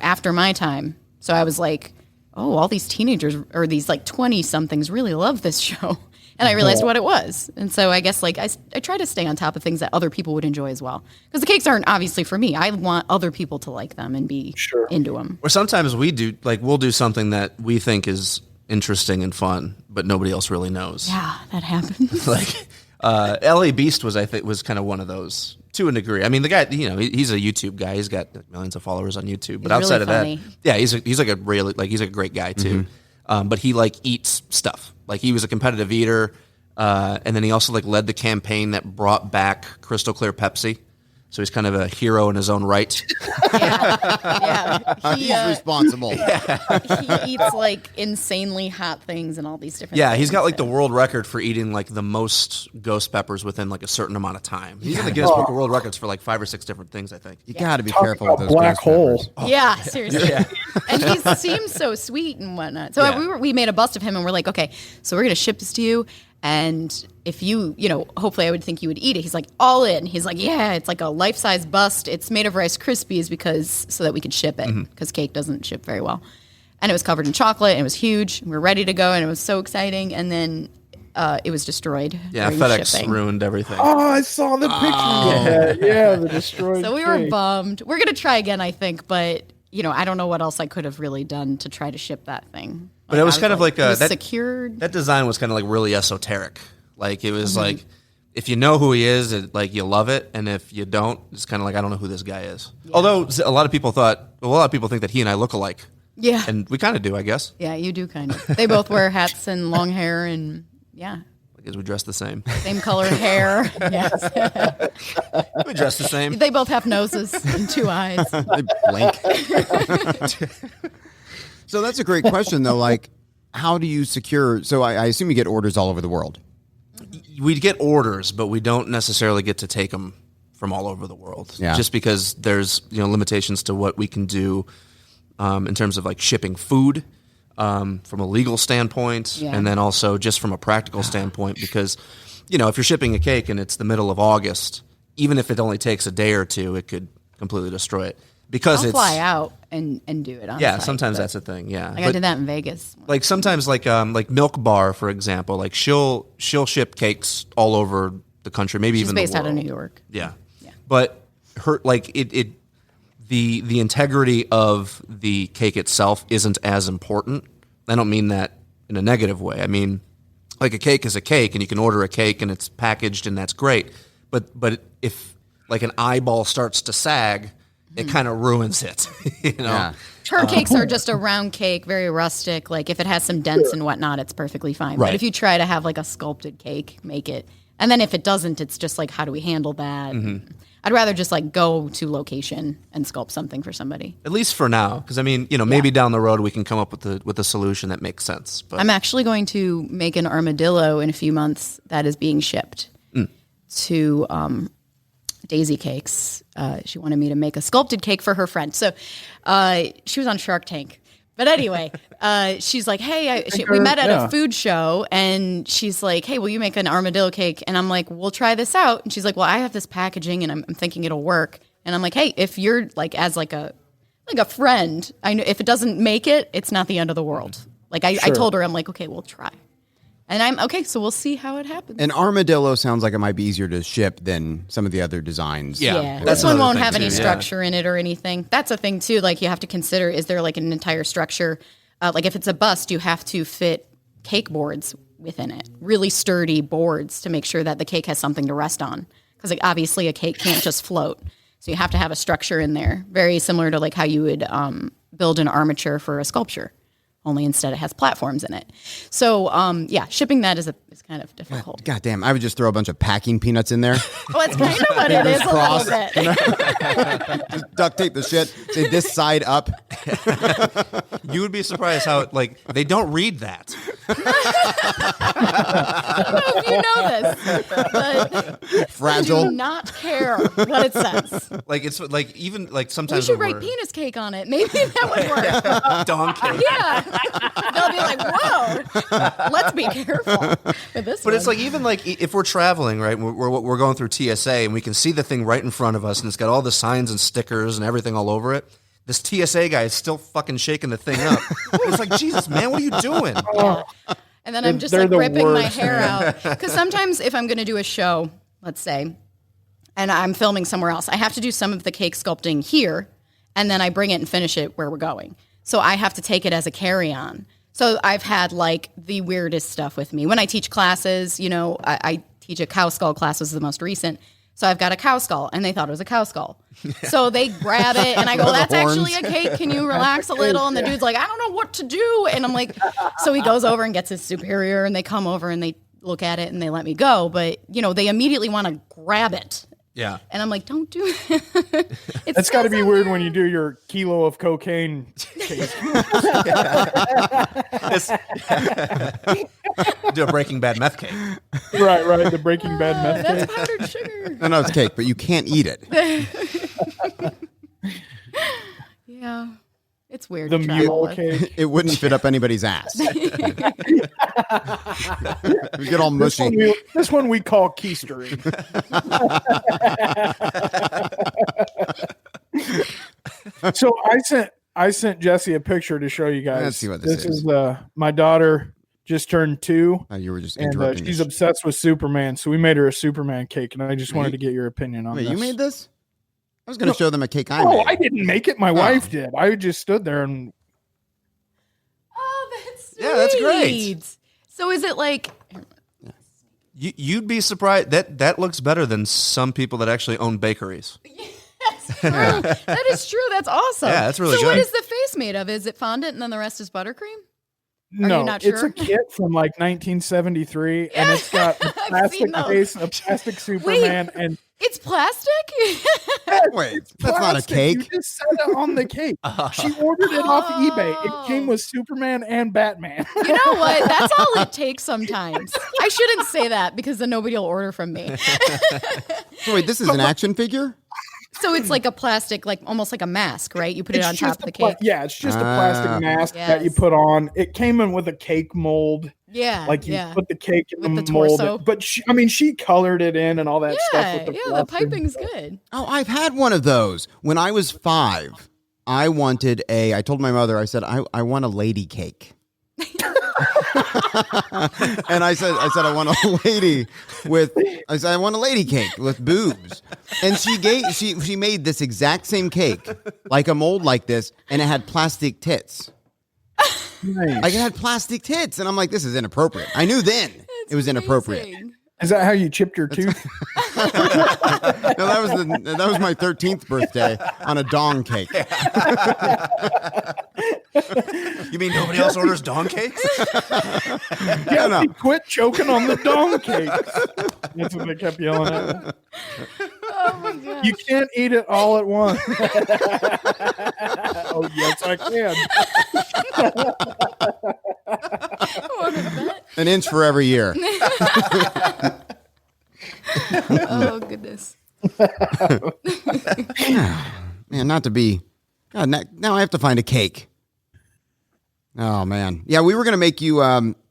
after my time. So I was like, oh, all these teenagers or these like 20-somethings really love this show. And I realized what it was. And so I guess like I try to stay on top of things that other people would enjoy as well. Because the cakes aren't obviously for me. I want other people to like them and be into them. Or sometimes we'll do something that we think is interesting and fun, but nobody else really knows. Yeah, that happens. Like LA Beast was kind of one of those to a degree. I mean, the guy, he's a YouTube guy. He's got millions of followers on YouTube. But outside of that, yeah, he's like a great guy too. But he like eats stuff. Like he was a competitive eater, and then he also like led the campaign that brought back Crystal Clear Pepsi. So he's kind of a hero in his own right. Yeah. He's responsible. He eats like insanely hot things and all these different things. Yeah, he's got like the world record for eating like the most ghost peppers within like a certain amount of time. He's in the Guinness Book of World Records for like 5 or 6 different things, I think. You got to be careful with those black ghost hole. peppers. Oh, yeah, seriously. Yeah. And he seems so sweet and whatnot. So we made a bust of him and we're like, okay, so we're going to ship this to you. And if you hopefully I would think you would eat it. He's like, all in. He's like, yeah, it's like a life-size bust. It's made of Rice Krispies so that we could ship it because cake doesn't ship very well. And it was covered in chocolate and it was huge. We were ready to go and it was so exciting. And then it was destroyed. Yeah, FedEx ruined everything. Oh, I saw the picture of that. Yeah, the destroyed So we were bummed. We're going to try again, I think. But, I don't know what else I could have really done to try to ship that thing. But it was kind of like secured. That design was kind of like really esoteric. Like it was like if you know who he is, you love it, and if you don't, it's kind of like I don't know who this guy is. Yeah. Although a lot of people think that he and I look alike. Yeah, and we kind of do, I guess. Yeah, you do kind of. They both wear hats and long hair, and yeah. Because we dress the same. Same color hair. Yes. We dress the same. They both have noses and 2 eyes. They blink. So that's a great question, though. Like, how do you secure? So I assume you get orders all over the world. We get orders, but we don't necessarily get to take them from all over the world. Yeah. Just because there's limitations to what we can do in terms of like shipping food from a legal standpoint, and then also just from a practical standpoint. Because if you're shipping a cake and it's the middle of August, even if it only takes a day or two, it could completely destroy it. Because I'll fly out and do it on yeah, site, sometimes that's a thing. Yeah, I did that in Vegas. Like sometimes, like Milk Bar, for example, like she'll ship cakes all over the country, maybe She's even based the world. out of New York. Yeah, but her the integrity of the cake itself isn't as important. I don't mean that in a negative way. I mean, like a cake is a cake, and you can order a cake and it's packaged, and that's great. But if like an eyeball starts to sag, it kind of ruins it, Yeah. Her cakes are just a round cake, very rustic. Like if it has some dents and whatnot, it's perfectly fine. Right. But if you try to have like a sculpted cake, make it. And then if it doesn't, it's just like, how do we handle that? I'd rather just like go to location and sculpt something for somebody. At least for now, because I mean, maybe down the road we can come up with a solution that makes sense. But I'm actually going to make an armadillo in a few months that is being shipped to Daisy Cakes. She wanted me to make a sculpted cake for her friend. So she was on Shark Tank. But anyway, she's like, hey, we met at a food show, and she's like, hey, will you make an armadillo cake? And I'm like, we'll try this out. And she's like, well, I have this packaging, and I'm thinking it'll work. And I'm like, hey, if you're like as like a friend, I know if it doesn't make it, it's not the end of the world. Like I told her, I'm like, okay, we'll try. And I'm okay, so we'll see how it happens. An armadillo sounds like it might be easier to ship than some of the other designs. Yeah. This one another won't thing, have any too, structure in it or anything. That's a thing too. Like you have to consider: is there like an entire structure? Like if it's a bust, you have to fit cake boards within it, really sturdy boards to make sure that the cake has something to rest on. Because like, obviously, a cake can't just float, so you have to have a structure in there. Very similar to like how you would build an armature for a sculpture. Only instead it has platforms in it. So, shipping that is kind of difficult. God damn, I would just throw a bunch of packing peanuts in there. Well, that's kind of what it is crossed. a little bit. Just duct tape the shit. Say this side up. You would be surprised how they don't read that. I don't know if you know this, but Fragile. do not care what it says. Like it's like even like We sometimes should when write we're- penis cake on it. Maybe that would work. donkey. Yeah. They'll be like, whoa, let's be careful with this But one. it's like even like if we're traveling, right? We're going through TSA and we can see the thing right in front of us, and it's got all the signs and stickers and everything all over it. This TSA guy is still fucking shaking the thing up. It's like, Jesus, man, what are you doing? Yeah. And then I'm just They're like the ripping my worst, hair man. out. Because sometimes if I'm going to do a show, let's say, and I'm filming somewhere else, I have to do some of the cake sculpting here, and then I bring it and finish it where we're going. So I have to take it as a carry-on. So I've had like the weirdest stuff with me. When I teach classes, I teach a cow skull class, was the most recent. So I've got a cow skull, and they thought it was a cow skull. So they grab it, and I go, that's actually a cake. Can you relax a little? And the dude's like, I don't know what to do. And I'm like, so he goes over and gets his superior, and they come over, and they look at it, and they let me go. But, they immediately want to grab it. Yeah. And I'm like, don't do it. That's got to be weird when you do your kilo of cocaine cake. Do a Breaking Bad meth cake. right. The Breaking Bad meth cake. That's powdered sugar. No, it's cake, but you can't eat it. Yeah. It's weird. The to travel mule with. cake. It wouldn't fit up anybody's ass. We get all mushy. This one we call keistering. So I sent Jesse a picture to show you guys. Let's see what this is. My daughter just turned 2. Oh, you were just And interrupting. she's this. obsessed with Superman, so we made her a Superman cake, and I just wanted to get your opinion on Wait, this. you made this? I was going to show them a cake I Oh, made. I didn't make it. My wife did. I just stood there and Oh, that's sweet. Yeah, that's great. So is it like You'd be surprised that looks better than some people that actually own bakeries. true? That is true. That's awesome. Yeah, that's really so what good. is the face made of? Is it fondant and then the rest is buttercream? no, you not it's sure? a kit from like 1973, and it's got a plastic seen those. face, a plastic Superman, and It's plastic? Wait, that's not a plastic. cake. You just set it on the cake. She ordered it off eBay. It came with Superman and Batman. You know what? That's all it takes sometimes. I shouldn't say that because then nobody will order from me. So wait, this is an action figure? So it's like a plastic, like almost like a mask, right? You put it It's on top just of the a pla- cake. Yeah, it's just a plastic mask that you Yes. put on. It came in with a cake mold. Yeah. Like you yeah. put the cake in With the the mold. torso. But she colored it in and all that stuff Yeah, with the yeah, the frosting. piping's good. Oh, I've had one of those. When I was 5, I told my mother, I said, I want a lady cake. And I said, I want a lady I want a lady cake with boobs. And she made this exact same cake, like a mold like this, and it had plastic tits. Nice. Like it had plastic tits. And I'm like, this is inappropriate. I knew then it was inappropriate. Amazing. Is that how you chipped your tooth? No, that was my 13th birthday on a dong cake. You mean nobody else orders dong cakes? Yeah, no. quit choking on the dong cakes. That's what they kept yelling at me. Oh my gosh. You can't eat it all at once. Oh, yes, I can. An inch for every year. Oh goodness. Man, not to be. God, now I have to find a cake. Oh man, yeah, we were gonna make you.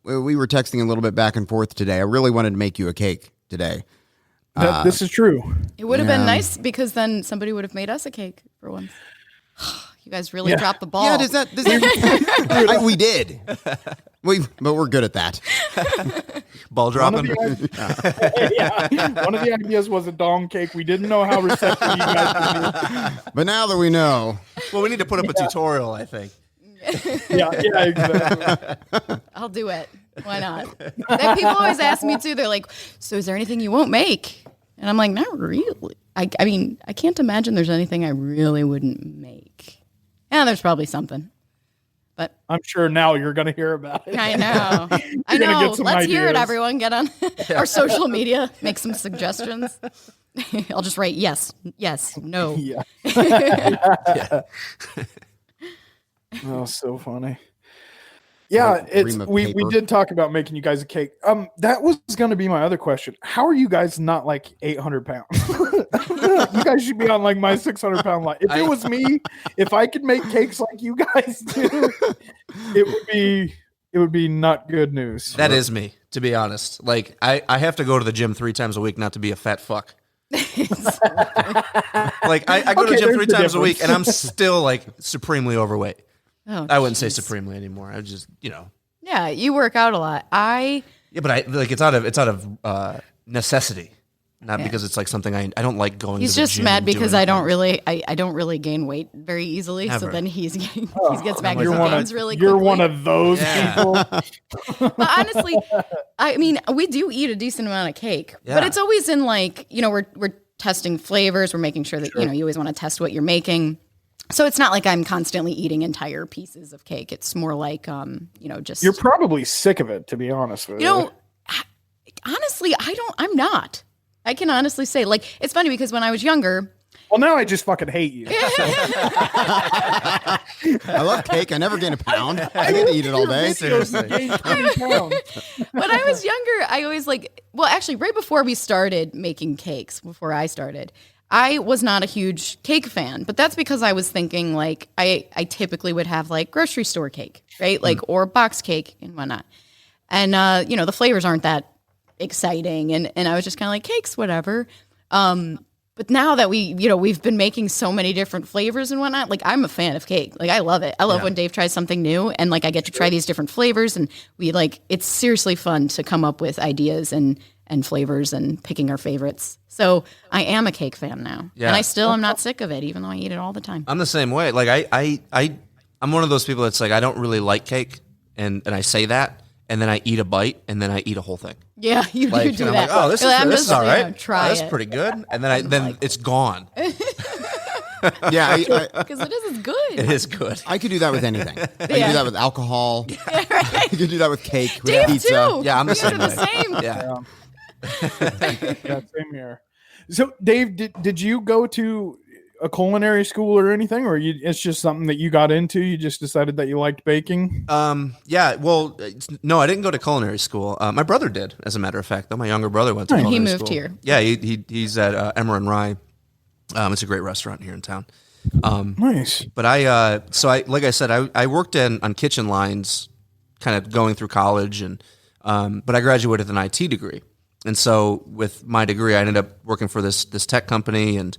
We were texting a little bit back and forth today. I really wanted to make you a cake today. This is true. It would have been nice because then somebody would have made us a cake for once. You guys really dropped the ball. Yeah, we did. But we're good at that. Ball dropping. One of the ideas was a dong cake. We didn't know how receptive you guys would be. But now that we know, Well, we need to put up a tutorial, I think. Yeah, exactly. I'll do it. Why not? Then people always ask me too. They're like, "So is there anything you won't make?" And I'm like, "Not really. I mean, I can't imagine there's anything I really wouldn't make. Yeah, there's probably something, but I'm sure now you're going to hear about it. I know. I gonna know. get some Let's hear it, ideas. everyone. Get on our social media. Make some suggestions. I'll just write yes, no. Yeah. Oh, so funny. Yeah, ream of we paper. did talk about making you guys a cake. That was going to be my other question. How are you guys not like 800 pounds? You guys should be on like my 600-pound line. If it was me, if I could make cakes like you guys do, it would be not good news. That is me, to be honest. Like, I have to go to the gym 3 times a week not to be a fat fuck. Like, I go to the gym there's 3 the times a week, difference. and I'm still, like, supremely overweight. Oh, I wouldn't say jeez. supremely anymore. I just, Yeah, you work out a lot. Yeah, but it's out of necessity, not because it's like something I don't like going. He's to the just gym mad and because doing I don't things. I don't really gain weight very easily. So Never. then he gets mad You're because he one gains of, really you're quickly. one of those Yeah. people. But honestly, I mean, we do eat a decent amount of cake, but Yeah. it's always in like, we're testing flavors. We're making sure that, you always want to test what you're making. So it's not like I'm constantly eating entire pieces of cake. It's more like, just, You're probably sick of it, to be honest with you. honestly, I'm not. I can honestly say, like, it's funny because when I was younger, Well, now I just fucking hate you. I love cake. I never gain a pound. I get to eat it all day. Seriously. You gained 20 pounds. when I was younger, I always actually right before we started making cakes, before I started, I was not a huge cake fan, but that's because I was thinking like I typically would have like grocery store cake, right? Like, or box cake and whatnot. And, the flavors aren't that exciting. And I was just kind of like cakes, whatever. But now that we've been making so many different flavors and whatnot, like I'm a fan of cake. Like I love it. I love when Dave tries something new and like I get to try these different flavors and it's seriously fun to come up with ideas and flavors and picking our favorites. So I am a cake fan now. Yeah. And I still am not sick of it, even though I eat it all the time. I'm the same way. Like I'm one of those people that's like I don't really like cake, and I say that, and then I eat a bite, and then I eat a whole thing. Yeah, you Like, do and I'm that. like, oh, this You're like, I'm is just, all right. try Oh, that's it. pretty good. And then it's gone. Yeah, Because it is good. It is good. I could do that with anything. I could Yeah. do that with alcohol. Right? I could do that with cake, with Dave pizza. too. Yeah, I'm the You guys same are way. the same. Yeah. Yeah, same here. So, Dave, did you go to a culinary school or anything, or it's just something that you got into? You just decided that you liked baking? Yeah. Well, no, I didn't go to culinary school. My brother did, as a matter of fact. Though my younger brother went to culinary He moved school. here. Yeah, he's at Emmer and Rye. It's a great restaurant here in town. Nice. But like I said, I worked on kitchen lines, kind of going through college, and but I graduated with an IT degree, and so with my degree, I ended up working for this tech company, and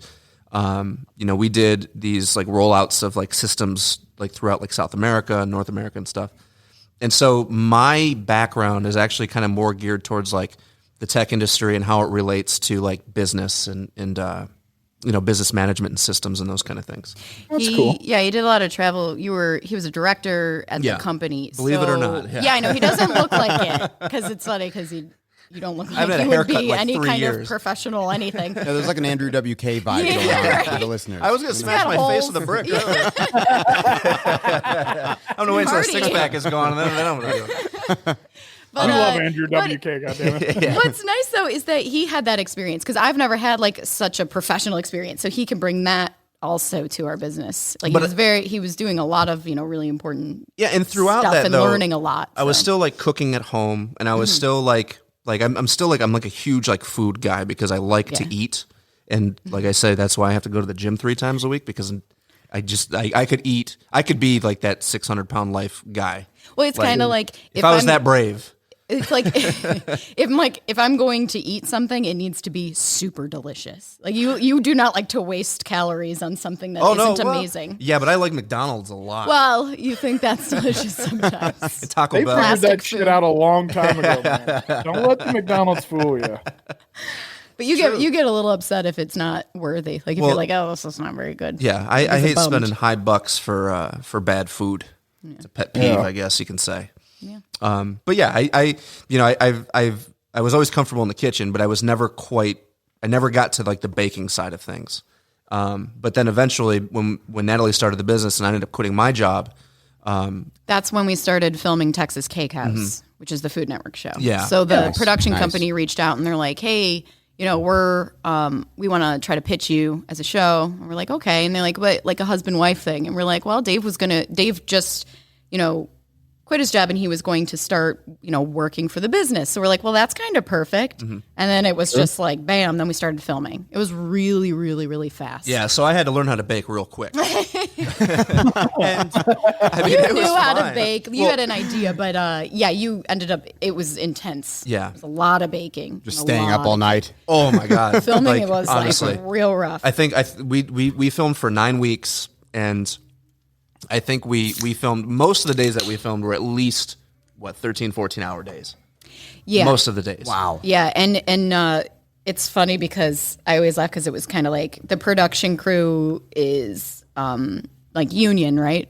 we did these like rollouts of like systems like throughout like South America and North America and stuff, and so my background is actually kind of more geared towards like the tech industry and how it relates to like business and business management and systems and those kind of things. That's cool. Yeah, he did a lot of travel. He was a director at Yeah. the company. Believe it or So- not, yeah. I know. He doesn't look like it because it's funny because you don't look haven't like had you a would haircut be in, like, any 3 kind of years. professional anything. Yeah, there's like an Andrew WK vibe Yeah, going on right. for the listeners. I was going to smash got my face holes. with a brick. I'm going to wait until the Party. six pack is gone, and then I'm going to do it. But, I love Andrew WK, goddammit. What's nice though is that he had that experience because I've never had like such a professional experience, so he can bring that also to our business. Like he was doing a lot of really important Yeah, and throughout stuff that, and though, learning a lot. I was so. still like cooking at home, and I was still like I'm still like I'm like a huge like food guy because I like to eat, and like I say, that's why I have to go to the gym 3 times a week because I could be like that 600-pound life guy. Well, it's kind of like If I was that brave. It's like if I'm going to eat something, it needs to be super delicious. Like you do not like to waste calories on something that isn't amazing. Yeah, but I like McDonald's a lot. Well, you think that's delicious sometimes. Taco They Bell. figured that Plastic shit food. out a long time ago, man. Don't let the McDonald's fool you. But you get a little upset if it's not worthy. Like if you're like, oh, this is not very good. Yeah, I hate bummed. spending high bucks for bad food. It's a pet peeve, I guess you can say. Yeah. But yeah, I was always comfortable in the kitchen, but I never got to like the baking side of things. But then eventually when Natalie started the business and I ended up quitting my job. That's when we started filming Texas Cake House, which is the Food Network show. Yeah. So the Nice. production Nice. company reached out and they're like, hey, we want to try to pitch you as a show. And we're like, okay. And they're like, what, like a husband-wife thing? And we're like, well, Dave just, quit his job and he was going to start, working for the business. So we're like, well, that's kind of perfect. And then it was just like, bam, then we started filming. It was really, really, really fast. Yeah, so I had to learn how to bake real quick. And, I mean, You it knew was how to fine. bake. You had an idea, but you ended up, it was intense. Yeah. It was a lot of baking. Just and a staying up lot all of night. Oh my god, filming. It was honestly. like real rough. I think we filmed for 9 weeks, and I think we filmed most of the days that we filmed were at least 13, 14-hour days. Yeah. Most of the days. Wow. Yeah, and it's funny because I always laugh because it was kind of like the production crew is like union, right?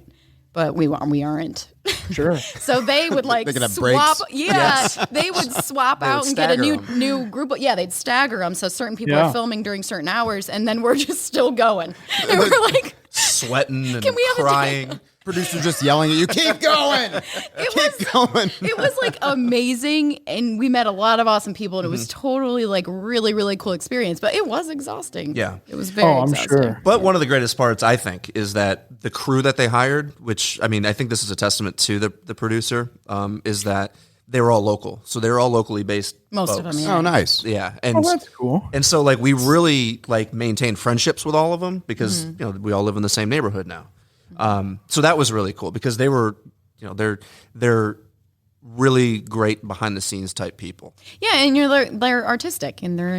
But we aren't. Sure. So they would like They could have swap. breaks. Yeah, they would swap out would and get a stagger new group. Yeah, they'd stagger them so certain people Yeah. are filming during certain hours, and then we're just still going. And we're like, Sweating and Can we have a crying. Producer just yelling at you, keep going. Keep going. it was like amazing, and we met a lot of awesome people, and it was totally like really, really cool experience. But it was exhausting. Yeah. it was very. I'm exhausting. sure. But one of the greatest parts, I think, is that the crew that they hired, which, I mean, I think this is a testament to the producer, is that they were all local. So they were all locally based Most of folks. them, yeah. Oh, nice. Yeah. And Oh, that's cool. And so, like, we really like maintained friendships with all of them because we all live in the same neighborhood now. So that was really cool because they were, they're really great behind the scenes type people. Yeah, and they're artistic, and they're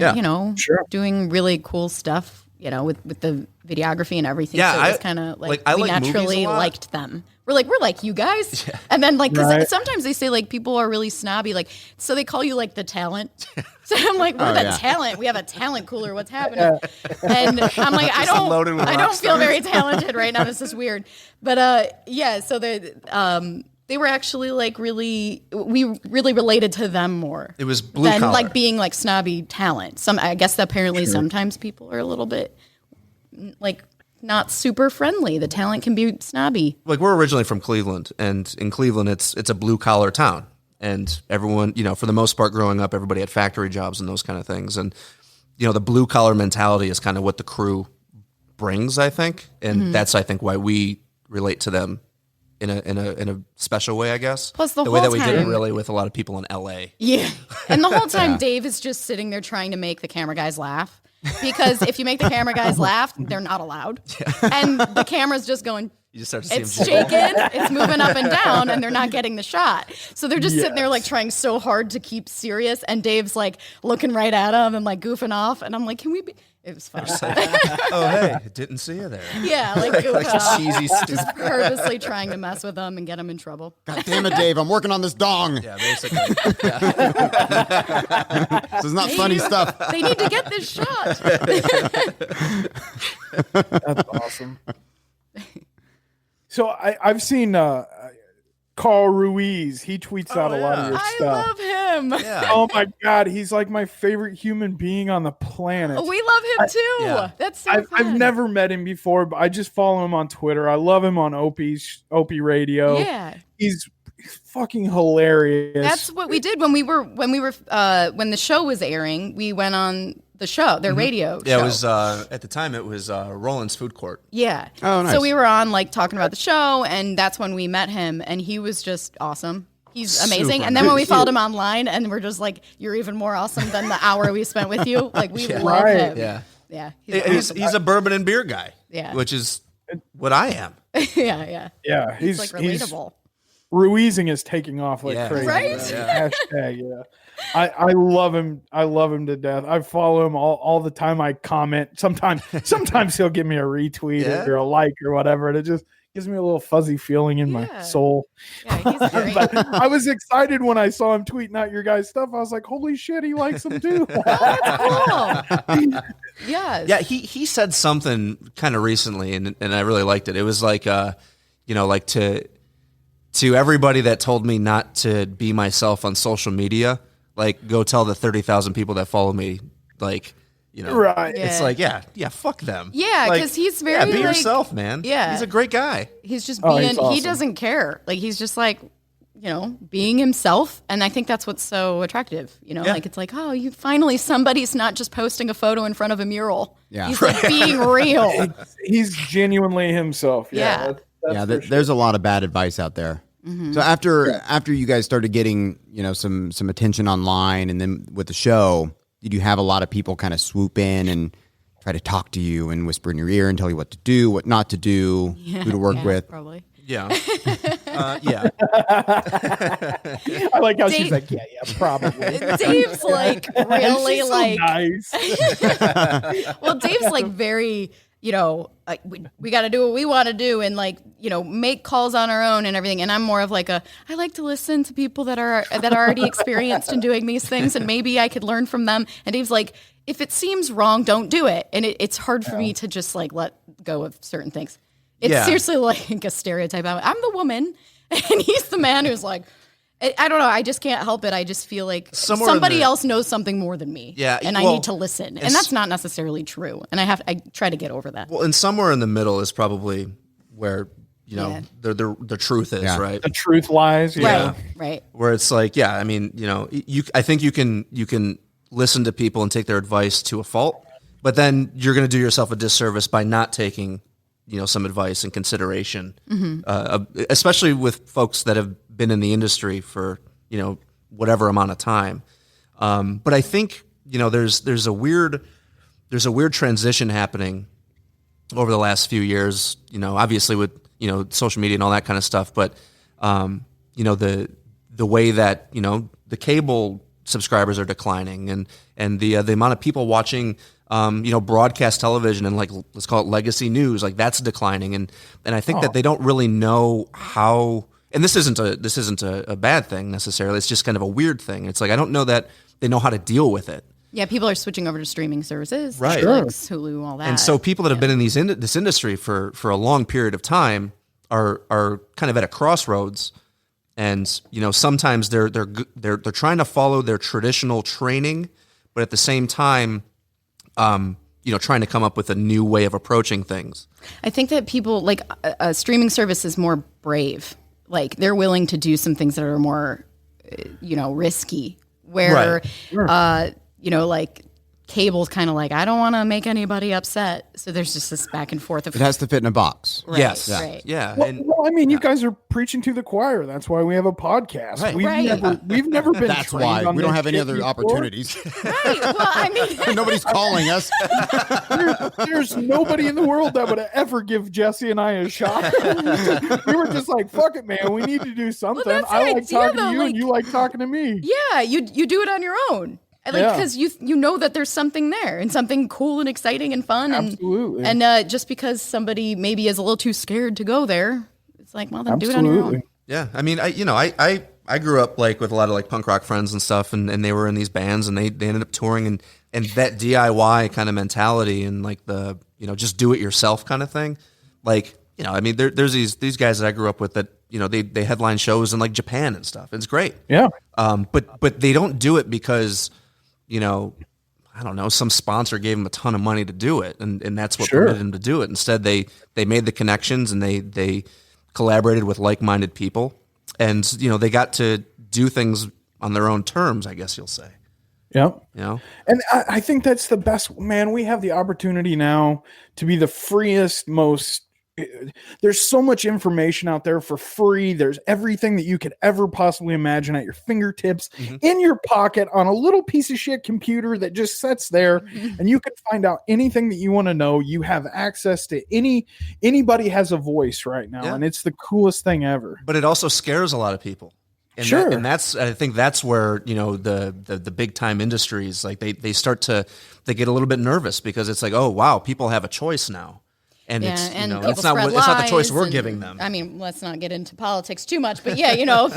Sure. doing really cool stuff. With the videography and everything. Yeah, so it was I- kind of like, like I we like movies a naturally lot. liked them. We're like you guys, and then like because Right. sometimes they say like people are really snobby, like so they call you like the talent. So I'm like, we're Oh, the yeah. talent. We have a talent cooler. What's happening? And I'm like, loaded with I rock don't feel stars. very talented right now. This is weird. But yeah, so they were actually like we really related to them more. It was blue than collar. like being like snobby talent. I guess apparently sometimes people are a little bit like not super friendly. The talent can be snobby. Like, we're originally from Cleveland, and in Cleveland, it's a blue collar town, and everyone, for the most part, growing up, everybody had factory jobs and those kind of things, and the blue collar mentality is kind of what the crew brings, I think, and that's I think why we relate to them in a special way, I guess. Plus the way whole that we didn't time- really with a lot of people in LA. Yeah. And the whole time Dave is just sitting there trying to make the camera guys laugh. Because if you make the camera guys laugh, they're not allowed. And the camera's just going, You just start to see it's them jiggle. shaking, it's moving up and down, and they're not getting the shot. So they're just sitting there like trying so hard to keep serious, and Dave's like looking right at him and like goofing off, and I'm like, can we be? It was fun. Oh, hey, didn't see you there. Yeah, like goof off. Cheesy stuff. Just purposely trying to mess with them and get them in trouble. God damn it, Dave. I'm working on this dong. Yeah, basically. This is not funny stuff. They need to get this shot. That's awesome. So I've seen Carl Ruiz. He tweets out a lot of your I stuff. love him. Yeah. Oh my God, he's like my favorite human being on the planet. We love him too. Yeah. That's so I've fun. never met him before, but I just follow him on Twitter. I love him on Opie Radio. Yeah. He's fucking hilarious. That's what we did when the show was airing. We went on the show, their radio Yeah, show. it was at the time. It was Roland's Food Court. Yeah. Oh, nice. So we were on like talking about the show, and that's when we met him, and he was just awesome. He's amazing. Super And then when we nice. followed him online, and we're just like, you're even more awesome than the hour we spent with you. Like we love Right. him. Yeah. Yeah. He's a bourbon and beer guy. Yeah. Which is what I am. yeah. yeah, He's like relatable. Ruizing is taking off like Yeah. crazy. Right? Hashtag, yeah. I love him. I love him to death. I follow him all the time. I comment. Sometimes he'll give me a retweet Yeah. or a like or whatever, and it just gives me a little fuzzy feeling in my Yeah. soul. Yeah, he's great. But I was excited when I saw him tweeting out your guys' stuff. I was like, holy shit, he likes them too. Cool. Yes. Yeah, he said something kind of recently, and I really liked it. It was like, like to everybody that told me not to be myself on social media, like go tell the 30,000 people that follow me, like, Right. It's like, yeah, fuck them. Yeah, Like, 'cause he's very, be like- yourself, man. Yeah. He's a great guy. He's just Oh, being, he's awesome. he doesn't care. Like, he's just like, being himself. And I think that's what's so attractive. Yeah. Like, it's like, oh, you finally, somebody's not just posting a photo in front of a mural. Yeah. He's like being real. He's genuinely himself. Yeah. That's for sure. there's a lot of bad advice out there. So after you guys started getting some attention online, and then with the show, did you have a lot of people kind of swoop in and try to talk to you and whisper in your ear and tell you what to do, what not to do, who to work with? Probably. Yeah. Yeah. I like how she's Dave- like, yeah, probably. Dave's like really She's so like, nice. well, Dave's like very, like we got to do what we want to do and like, make calls on our own and everything. And I'm more of like I like to listen to people that are already experienced in doing these things, and maybe I could learn from them. And Dave's like, if it seems wrong, don't do it. And it's hard for me to just like let go of certain things. It's Yeah. seriously like a stereotype. I'm the woman, and he's the man who's like, I don't know. I just can't help it. I just feel like Somewhere in somebody the- else knows something more than me. Yeah, and I well, need to listen, and that's not necessarily true. And I try to get over that. Well, and somewhere in the middle is probably where, Yeah. the truth is, Yeah. right? The truth lies. Yeah. Right. Where it's like, yeah, I mean, I think you can listen to people and take their advice to a fault, but then you're going to do yourself a disservice by not taking, some advice and consideration, especially with folks that have been in the industry for, whatever amount of time. But I think, there's a weird transition happening over the last few years, obviously with, social media and all that kind of stuff. But, the way that, the cable subscribers are declining, and the amount of people watching, broadcast television and, like, let's call it legacy news, like that's declining. And I think that they don't really know how, and this isn't a bad thing necessarily. It's just kind of a weird thing. It's like, I don't know that they know how to deal with it. Yeah, people are switching over to streaming services, Right. Netflix, Hulu, all that. And so people that have been in this industry for a long period of time are kind of at a crossroads, and sometimes they're trying to follow their traditional training, but at the same time, trying to come up with a new way of approaching things. I think that people like a streaming service is more brave. Like they're willing to do some things that are more, risky. Where, like cable's kind of like, I don't want to make anybody upset. So there's just this back and forth of It has to fit in a box. Right, Yes. right. Yeah. Well, And I mean, you guys are preaching to the choir. That's why we have a podcast. Right. We've never been. That's trained why on we don't this have any shit other before. opportunities. Right. Well, I mean, Nobody's calling us. There's nobody in the world that would ever give Jesse and I a shot. We were just like, "Fuck it, man. We need to do something." that's the I like idea, talking though, to you, like- and you like talking to me. yeah, you do it on your own. Like, Yeah. because you know that there's something there and something cool and exciting and fun. Absolutely. And just because somebody maybe is a little too scared to go there, it's like, well, then do it on your own. yeah, I mean, I grew up like with a lot of like punk rock friends and stuff, and they were in these bands, and they ended up touring, and that DIY kind of mentality and like the just do it yourself kind of thing, like I mean there's these guys that I grew up with that they headline shows in like Japan and stuff. It's great. Yeah. But they don't do it because I don't know, some sponsor gave them a ton of money to do it, and that's what Sure. permitted them to do it. Instead, they made the connections, and they collaborated with like-minded people, and they got to do things on their own terms, I guess you'll say. Yeah. And I think that's the best, man. We have the opportunity now to be the freest, most there's so much information out there for free. There's everything that you could ever possibly imagine at your fingertips, in your pocket, on a little piece of shit computer that just sits there, and you can find out anything that you want to know. You have access to anybody has a voice right now, and it's the coolest thing ever. But it also scares a lot of people. And sure. I think that's where, the big time industries, like they get a little bit nervous because it's like, oh wow, people have a choice now. And it's not the choice we're giving them. I mean, let's not get into politics too much, but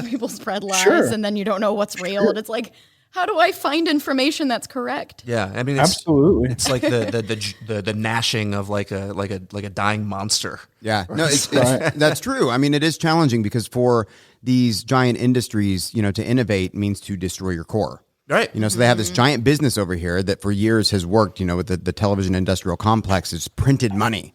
people spread lies and then you don't know what's real. And it's like, how do I find information that's correct? Yeah, I mean, absolutely. It's like the gnashing of like a dying monster. Yeah, no, that's true. I mean, it is challenging because for these giant industries, to innovate means to destroy your core. Right. So they have this giant business over here that for years has worked, with the television industrial complex. It's printed money,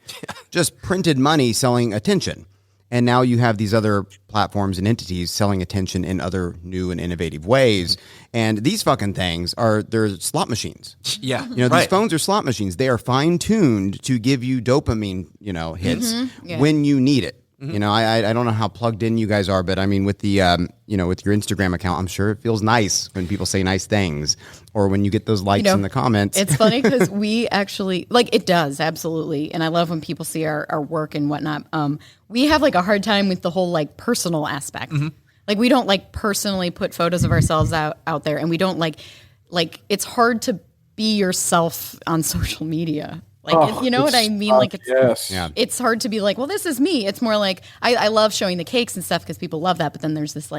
just printed money selling attention. And now you have these other platforms and entities selling attention in other new and innovative ways. And these fucking things they're slot machines. Yeah. These phones are slot machines. They are fine tuned to give you dopamine, hits when you need it. I don't know how plugged in you guys are, but I mean, with the, with your Instagram account, I'm sure it feels nice when people say nice things or when you get those likes in the comments. It's funny because we actually, it does, absolutely. And I love when people see our work and whatnot. We have a hard time with the whole personal aspect. We don't personally put photos of ourselves out there, and we don't it's hard to be yourself on social media. You know what I mean? It's hard to be well, this is me. It's more I love showing the cakes and stuff because people love that. But then there's this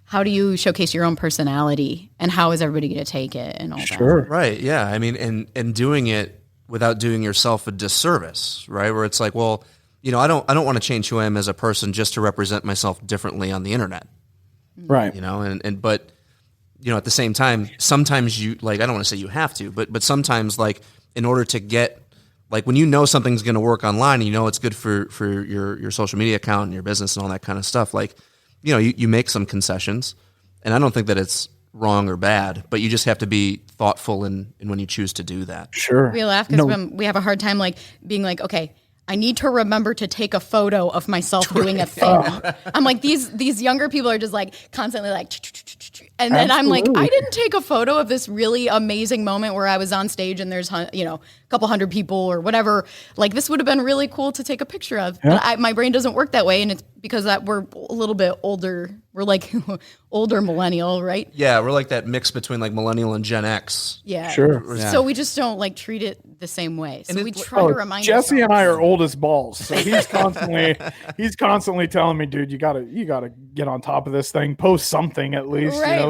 how do you showcase your own personality and how is everybody going to take it and all that? Right. Yeah. I mean, and doing it without doing yourself a disservice, right? Where it's well, I don't want to change who I am as a person just to represent myself differently on the internet. Right. But at the same time, sometimes you I don't want to say you have to, but sometimes in order to get when something's going to work online and it's good for your social media account and your business and all that kind of stuff, you make some concessions. And I don't think that it's wrong or bad, but you just have to be thoughtful in when you choose to do that. Sure. We laugh because we have a hard time being okay, I need to remember to take a photo of myself doing a thing. I'm these younger people are just constantly and then Absolutely. I'm I didn't take a photo of this really amazing moment where I was on stage and there's a couple hundred people or whatever. This would have been really cool to take a picture of. Yeah. But my brain doesn't work that way, and it's because we're a little bit older. We're older millennial, right? Yeah, we're that mix between millennial and Gen X. Yeah, sure. So we just don't treat it the same way. So we try to remind Jesse ourselves. and I are old as balls, so he's constantly telling me, dude, you gotta get on top of this thing, post something at least. Right.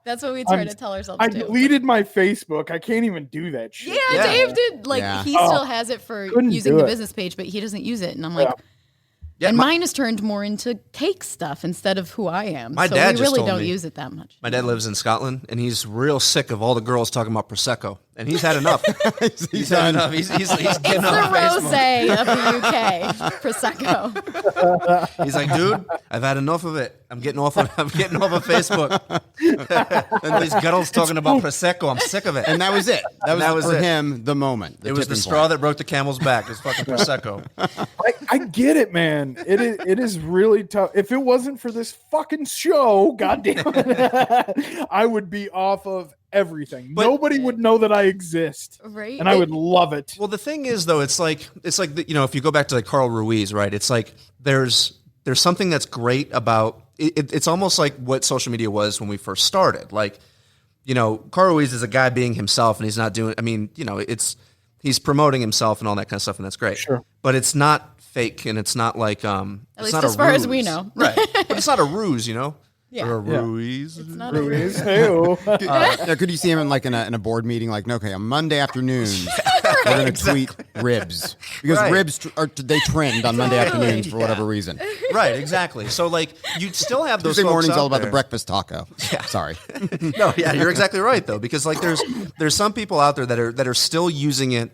That's what we try to tell ourselves. I deleted my Facebook. I can't even do that shit. Yeah, Dave did. He still has it for using the business page, but he doesn't use it. And I'm and mine is turned more into cake stuff instead of who I am. My dad we just really told don't me. use it that much. My dad lives in Scotland, and he's real sick of all the girls talking about Prosecco. And he's had enough. he's had enough. He's It's getting the off Facebook. rosé of the UK, Prosecco. He's dude, I've had enough of it. I'm getting off of Facebook. And these girls talking about Prosecco. I'm sick of it. And that was it. That was for it. him the moment. It was the straw that broke the camel's back. It's fucking Prosecco. I get it, man. It is really tough. If it wasn't for this fucking show, goddamn it, I would be off of everything. But nobody would know that I exist, Right? and I would love it. Well, the thing is, though, it's if you go back to Carl Ruiz, right? It's there's something that's great about it. It's almost like what social media was when we first started. Carl Ruiz is a guy being himself, and he's not doing. I mean, he's promoting himself and all that kind of stuff, and that's great. Sure. But it's not fake, and it's not At it's least not as a far ruse. as we know. Right? But it's not a ruse, Yeah. Or a Ruiz. It's not a Ruiz, hey-o. Now, could you see him in a board meeting okay, on Monday afternoons, we're going to tweet ribs. Because ribs, they trend on Monday afternoons for whatever reason. Right, exactly. So, you still have those Tuesday folks morning's out all about there. the breakfast taco. Yeah. Sorry. No, yeah, you're exactly right, though. Because, there's some people out there that are still using it,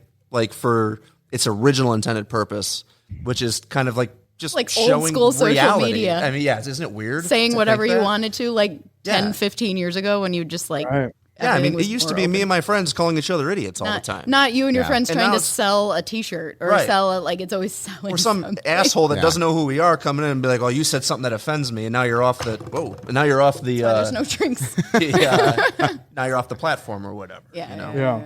for its original intended purpose, which is kind of just old showing school social reality. media. I mean, isn't it weird? Saying to whatever think you that? wanted to 10, 15 years ago when you just Right. Yeah, I everything mean, it was used to more be me open. and my friends calling each other idiots all the time. Not you and your Yeah. friends And trying now to it's- sell a T-shirt or Right. sell it like it's always selling or some something. asshole that Yeah. doesn't know who we are coming in and be like, "Oh, you said something that offends me," and now you're off the now you're off the There's no drinks. now you're off the platform or whatever. Yeah, you know?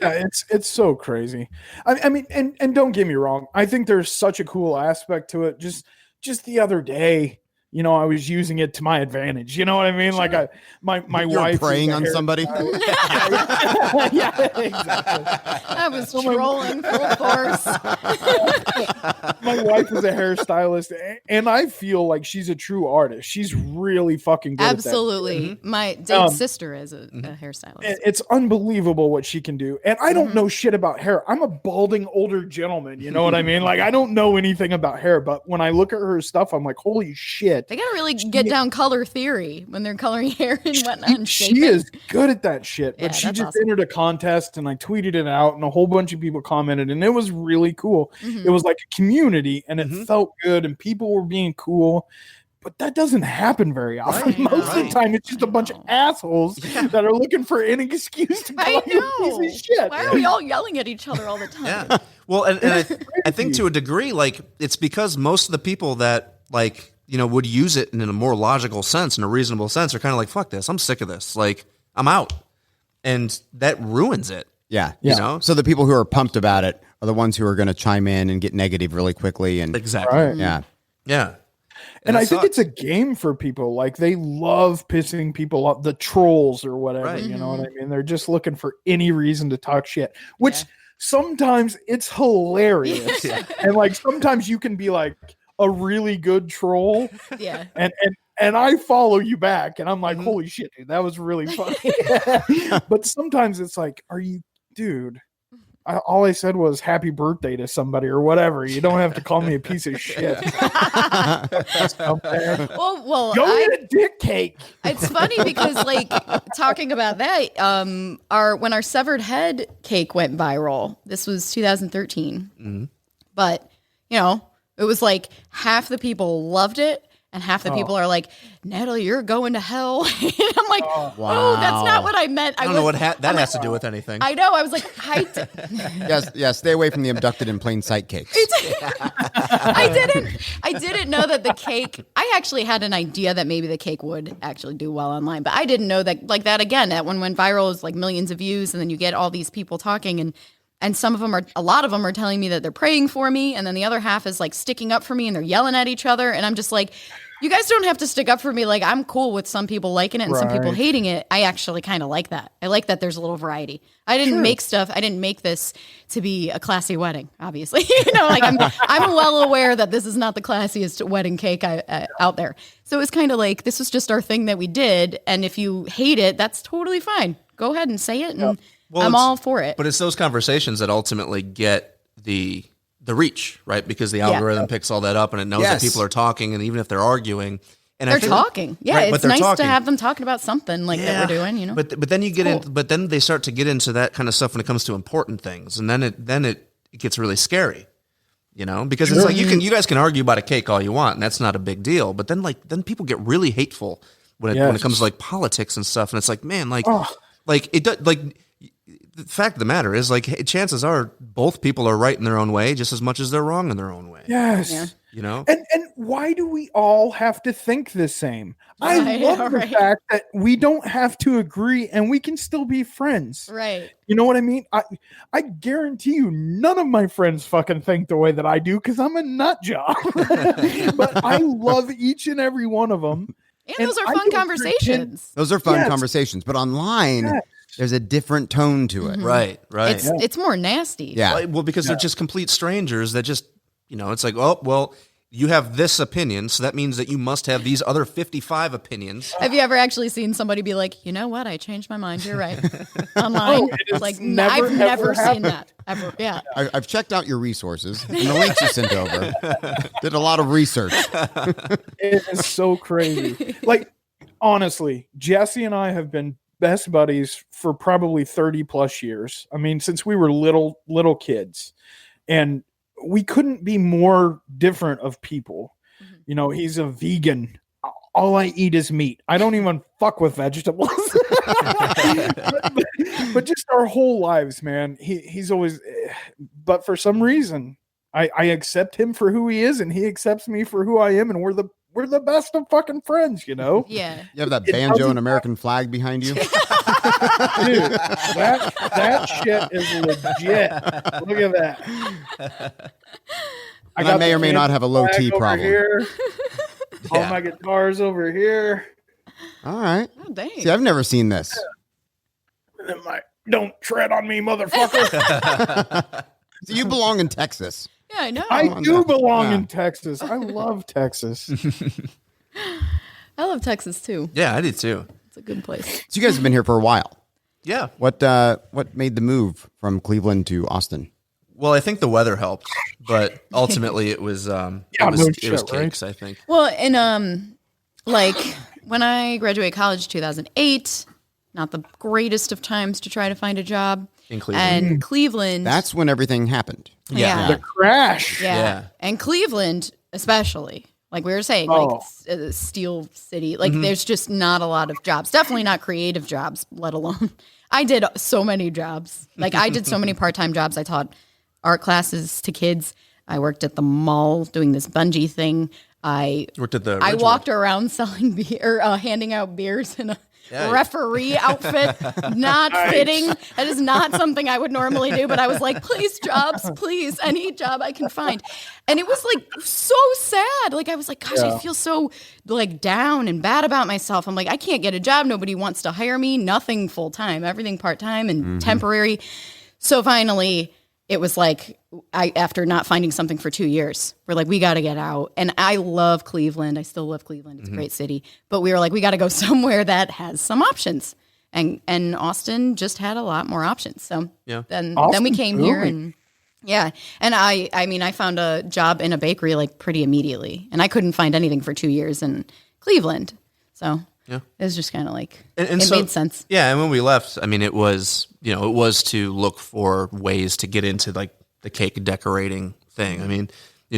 Yeah, it's so crazy. I mean, and don't get me wrong. I think there's such a cool aspect to it. Just the other day, you know, I was using it to my advantage. You know what I mean? Like my You're wife preying is a on somebody. yeah, exactly. I was trolling full force. My wife is a hairstylist, and I feel like she's a true artist. She's really fucking good. Absolutely. My Dave's sister is a hairstylist. It's unbelievable what she can do. And I don't know shit about hair. I'm a balding older gentleman. You know what I mean? Like, I don't know anything about hair, but when I look at her stuff, I'm like, holy shit. They gotta really get down color theory when they're coloring hair and whatnot. And She shaping. is good at that shit. But Yeah, she that's just awesome. entered a contest and I tweeted it out and a whole bunch of people commented and it was really cool. It was like a community and it felt good and people were being cool. But that doesn't happen very often. I know. Most of the time, it's just a bunch of assholes that are looking for any excuse to I call you a know. piece of shit. Why are we all yelling at each other all the time? Yeah. Well, and I think to a degree, like it's because most of the people that like would use it in a more logical sense, in a reasonable sense, are kind of like, "Fuck this, I'm sick of this. Like I'm out," and that ruins it. Yeah. You know? So the people who are pumped about it are the ones who are going to chime in and get negative really quickly. And Exactly. Right. yeah. Yeah. And I that think sucks. it's a game for people. Like they love pissing people off, the trolls or whatever. Right. You know what I mean? They're just looking for any reason to talk shit, which sometimes it's hilarious. And like sometimes you can be like a really good troll. Yeah. And I follow you back and I'm like, holy shit, dude, that was really funny. But sometimes it's like, are you, dude? All I said was happy birthday to somebody or whatever. You don't have to call me a piece of shit. Well, Go get a dick cake. it's funny because like talking about that, when our severed head cake went viral, this was 2013. But it was like half the people loved it and half the people are like, Natalie, you're going to hell. And I'm like, oh, that's not what I meant. I don't know what that has to do with anything. I know. I was like, Yes. Stay away from the abducted in plain sight cakes. I didn't know that the cake. I actually had an idea that maybe the cake would actually do well online, but I didn't know that. Like that again, that one went viral is like millions of views, and then you get all these people talking, and a lot of them are telling me that they're praying for me, and then the other half is like sticking up for me, and they're yelling at each other, and I'm just like, you guys don't have to stick up for me. Like I'm cool with some people liking it and some people Right. hating it. I actually kind of like that. I like that there's a little variety. I didn't make stuff. I didn't make this to be a classy wedding, obviously. Like I'm well aware that this is not the classiest wedding cake out there. So it's kind of like this was just our thing that we did, and if you hate it, that's totally fine. Go ahead and say it, and Well, I'm it's- all for it. But it's those conversations that ultimately get the reach, right? Because the algorithm picks all that up and it knows that Yes. people are talking, and even if they're arguing, and I They're think- talking. Yeah, Right, but it's they're nice talking. to have them talking about something like that we're doing, But then you get Cool. in. But then they start to get into that kind of stuff when it comes to important things, and then it gets really scary, because it's like you guys can argue about a cake all you want, and that's not a big deal. But then people get really hateful when it comes to like politics and stuff, and it's like, man, like it does like. The fact of the matter is, like, chances are both people are right in their own way just as much as they're wrong in their own way. Yes. Yeah. And why do we all have to think the same? I Right, love the right. fact that we don't have to agree and we can still be friends. Right. You know what I mean? I guarantee you none of my friends fucking think the way that I do because I'm a nut job. But I love each and every one of them. And those are I fun don't conversations. Those are fun Yes. conversations, but online, Yes. there's a different tone to it. Right. It's more nasty. Yeah. Well, because they're just complete strangers that just, it's like, oh, well, you have this opinion, so that means that you must have these other 55 opinions. Have you ever actually seen somebody be like, you know what? I changed my mind. You're right. Online. it is Like never, I've never ever seen happened. that ever. Yeah. I've checked out your resources and the links you sent over. Did a lot of research. It is so crazy. Like, honestly, Jesse and I have been best buddies for probably 30 plus years. I mean, since we were little kids. And we couldn't be more different of people. He's a vegan. All I eat is meat. I don't even fuck with vegetables. but just our whole lives, man. He's always, but for some reason, I accept him for who he is, and he accepts me for who I am, and we're the best of fucking friends, you know? Yeah. You have that banjo and American flag behind you? Dude, that shit is legit. Look at that. I may or may not have a low T problem. Here. All my guitars over here. All right. Oh, dang. See, I've never seen this. Don't tread on me, motherfucker. So you belong in Texas. Yeah, I know. I do belong in Texas. I love Texas. I love Texas too. Yeah, I did too. It's a good place. So you guys have been here for a while. Yeah. What made the move from Cleveland to Austin? Well, I think the weather helped, but ultimately it was cakes, I think. Well, and like when I graduated college 2008, not the greatest of times to try to find a job. In Cleveland. And Cleveland. That's when everything happened. Yeah. The crash. Yeah. And Cleveland, especially, like we were saying, like Steel City, like there's just not a lot of jobs. Definitely not creative jobs, let alone. I did so many jobs. Like I did so many part-time jobs. I taught art classes to kids. I worked at the mall doing this bungee thing. I walked around selling beer, handing out beers in a referee outfit, not fitting. That is not something I would normally do, but I was like, please jobs, please, any job I can find. And it was like so sad. Like I was like, gosh, I feel so like down and bad about myself. I'm like, I can't get a job. Nobody wants to hire me. Nothing full time, everything part time and temporary. So finally, it was like, after not finding something for 2 years, we're like, we got to get out. And I love Cleveland. I still love Cleveland. It's a great city. But we were like, we got to go somewhere that has some options. And Austin just had a lot more options. So then we came here and And I found a job in a bakery like pretty immediately. And I couldn't find anything for 2 years in Cleveland. So it was just kind of like, it made sense. Yeah. And when we left, I mean, it was to look for ways to get into like the cake decorating thing. I mean,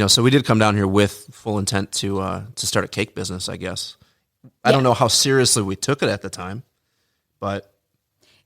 so we did come down here with full intent to start a cake business, I guess. I don't know how seriously we took it at the time, but.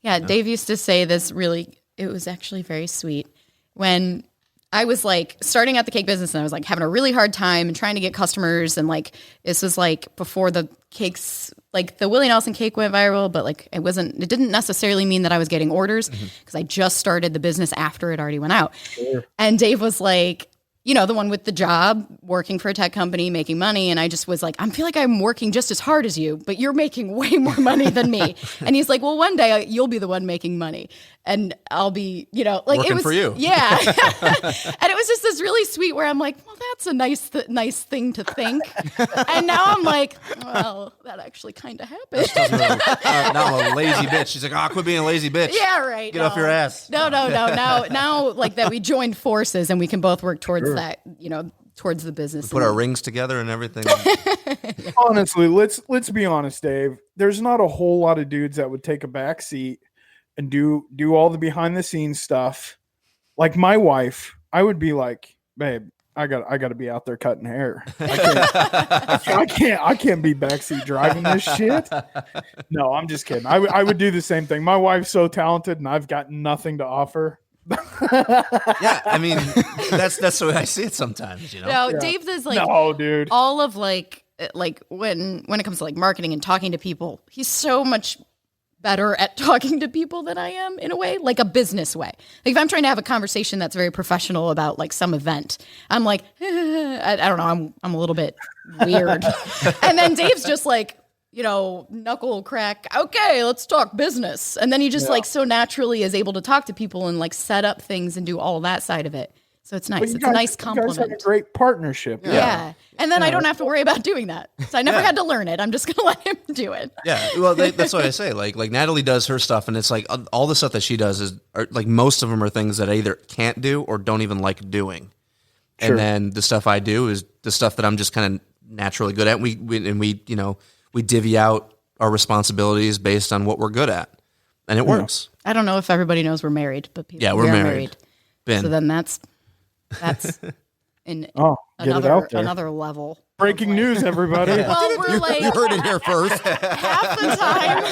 Yeah. Dave used to say this it was actually very sweet when I was like starting out the cake business and I was like having a really hard time and trying to get customers. And like, this was like before the cakes, like the Willie Nelson cake went viral, but like it didn't necessarily mean that I was getting orders because I just started the business after it already went out. Sure. And Dave was like, the one with the job, working for a tech company, making money. And I just was like, I feel like I'm working just as hard as you, but you're making way more money than me. And he's like, well, one day you'll be the one making money. And I'll be, like working it was for you. Yeah. And it was just this really sweet where I'm like, well, that's a nice thing to think. And now I'm like, well, that actually kind of happened. Now I'm a lazy bitch. She's like, quit being a lazy bitch. Yeah, right. Get off your ass. No. Now like that we joined forces and we can both work towards that, towards the business. Put our rings together and everything. Honestly, let's be honest, Dave. There's not a whole lot of dudes that would take a back seat and do all the behind the scenes stuff. Like my wife, I would be like, babe, I got to be out there cutting hair. I can't be backseat driving this shit. No, I'm just kidding. I would do the same thing. My wife's so talented and I've got nothing to offer. Yeah, I mean that's the way I see it sometimes, No, Dave is like dude. All of like when it comes to like marketing and talking to people, he's so much better at talking to people than I am in a way, like a business way. Like if I'm trying to have a conversation that's very professional about like some event, I'm like, I don't know, I'm a little bit weird. And then Dave's just like, knuckle crack. Okay, let's talk business. And then he just like so naturally is able to talk to people and like set up things and do all that side of it. So it's nice. It's a nice compliment. You guys have a great partnership. Yeah. And then I don't have to worry about doing that. So I never had to learn it. I'm just going to let him do it. Yeah. Well, that's what I say. Like Natalie does her stuff and it's like all the stuff that she does are like most of them are things that I either can't do or don't even like doing. Sure. And then the stuff I do is the stuff that I'm just kind of naturally good at. We divvy out our responsibilities based on what we're good at. And it works. I don't know if everybody knows we're married, but we're married. So then that's in get it out there. another level. Breaking news, everybody. Well, we're like You heard it here first. half the time.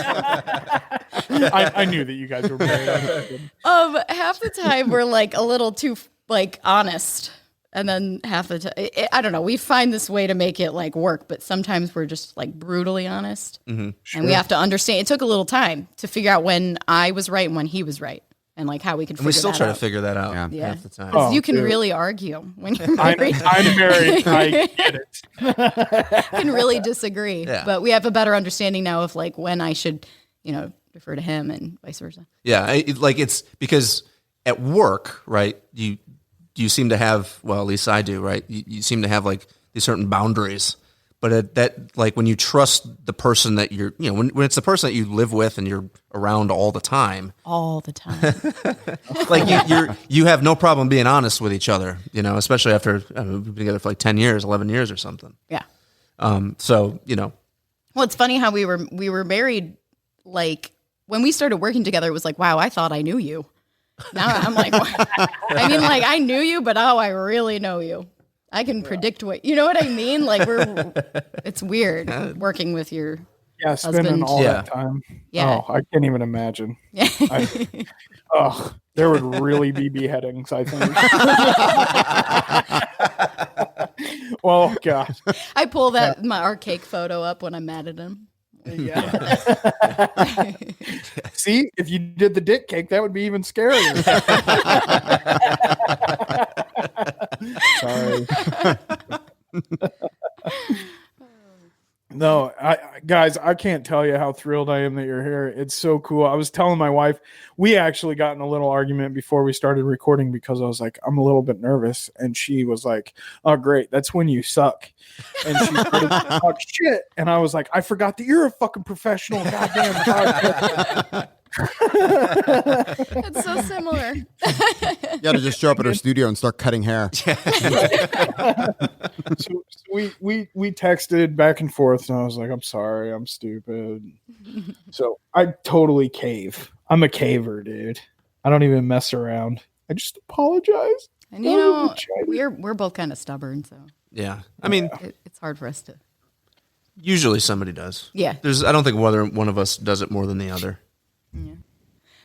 I knew that you guys were married. Half the time we're like a little too like honest, and then half the time I don't know. We find this way to make it like work, but sometimes we're just like brutally honest, and we have to understand. It took a little time to figure out when I was right and when he was right, and like how we can. And we still try to figure that out Yeah. half the time. Because you can really argue when you're married. I'm married. I get it. Can really disagree, but we have a better understanding now of like when I should, defer to him and vice versa. Yeah, it's because at work, right? You seem to have, well, at least I do, right? You seem to have like these certain boundaries, but that like when you trust the person that you're, when it's the person that you live with and you're around all the time, like you have no problem being honest with each other, especially after we've been together for like 10 years, 11 years or something. Yeah. So Well, it's funny how we were married. Like when we started working together, it was like, wow, I thought I knew you. Now I'm like, I mean, like I knew you, but I really know you. I can predict what, you know what I mean? Like it's weird working with your spending husband. all that time. Yeah. Oh, I can't even imagine. There would really be beheadings, I think. Well, gosh. I pull our cake photo up when I'm mad at him. Yeah. See, if you did the dick cake, that would be even scarier. Sorry. No, guys, I can't tell you how thrilled I am that you're here. It's so cool. I was telling my wife, we actually got in a little argument before we started recording because I was like, I'm a little bit nervous. And she was like, oh, great. That's when you suck. And she started to talk shit. And I was like, I forgot that you're a fucking professional. Goddamn podcast. It's so similar. You got to just show up at our studio and start cutting hair. So we texted back and forth, and I was like, I'm sorry, I'm stupid. So I totally cave. I'm a caver, dude. I don't even mess around. I just apologize. And we're both kind of stubborn, so yeah. I mean, it's hard for us to. Usually somebody does. Yeah. I don't think whether one of us does it more than the other. Yeah.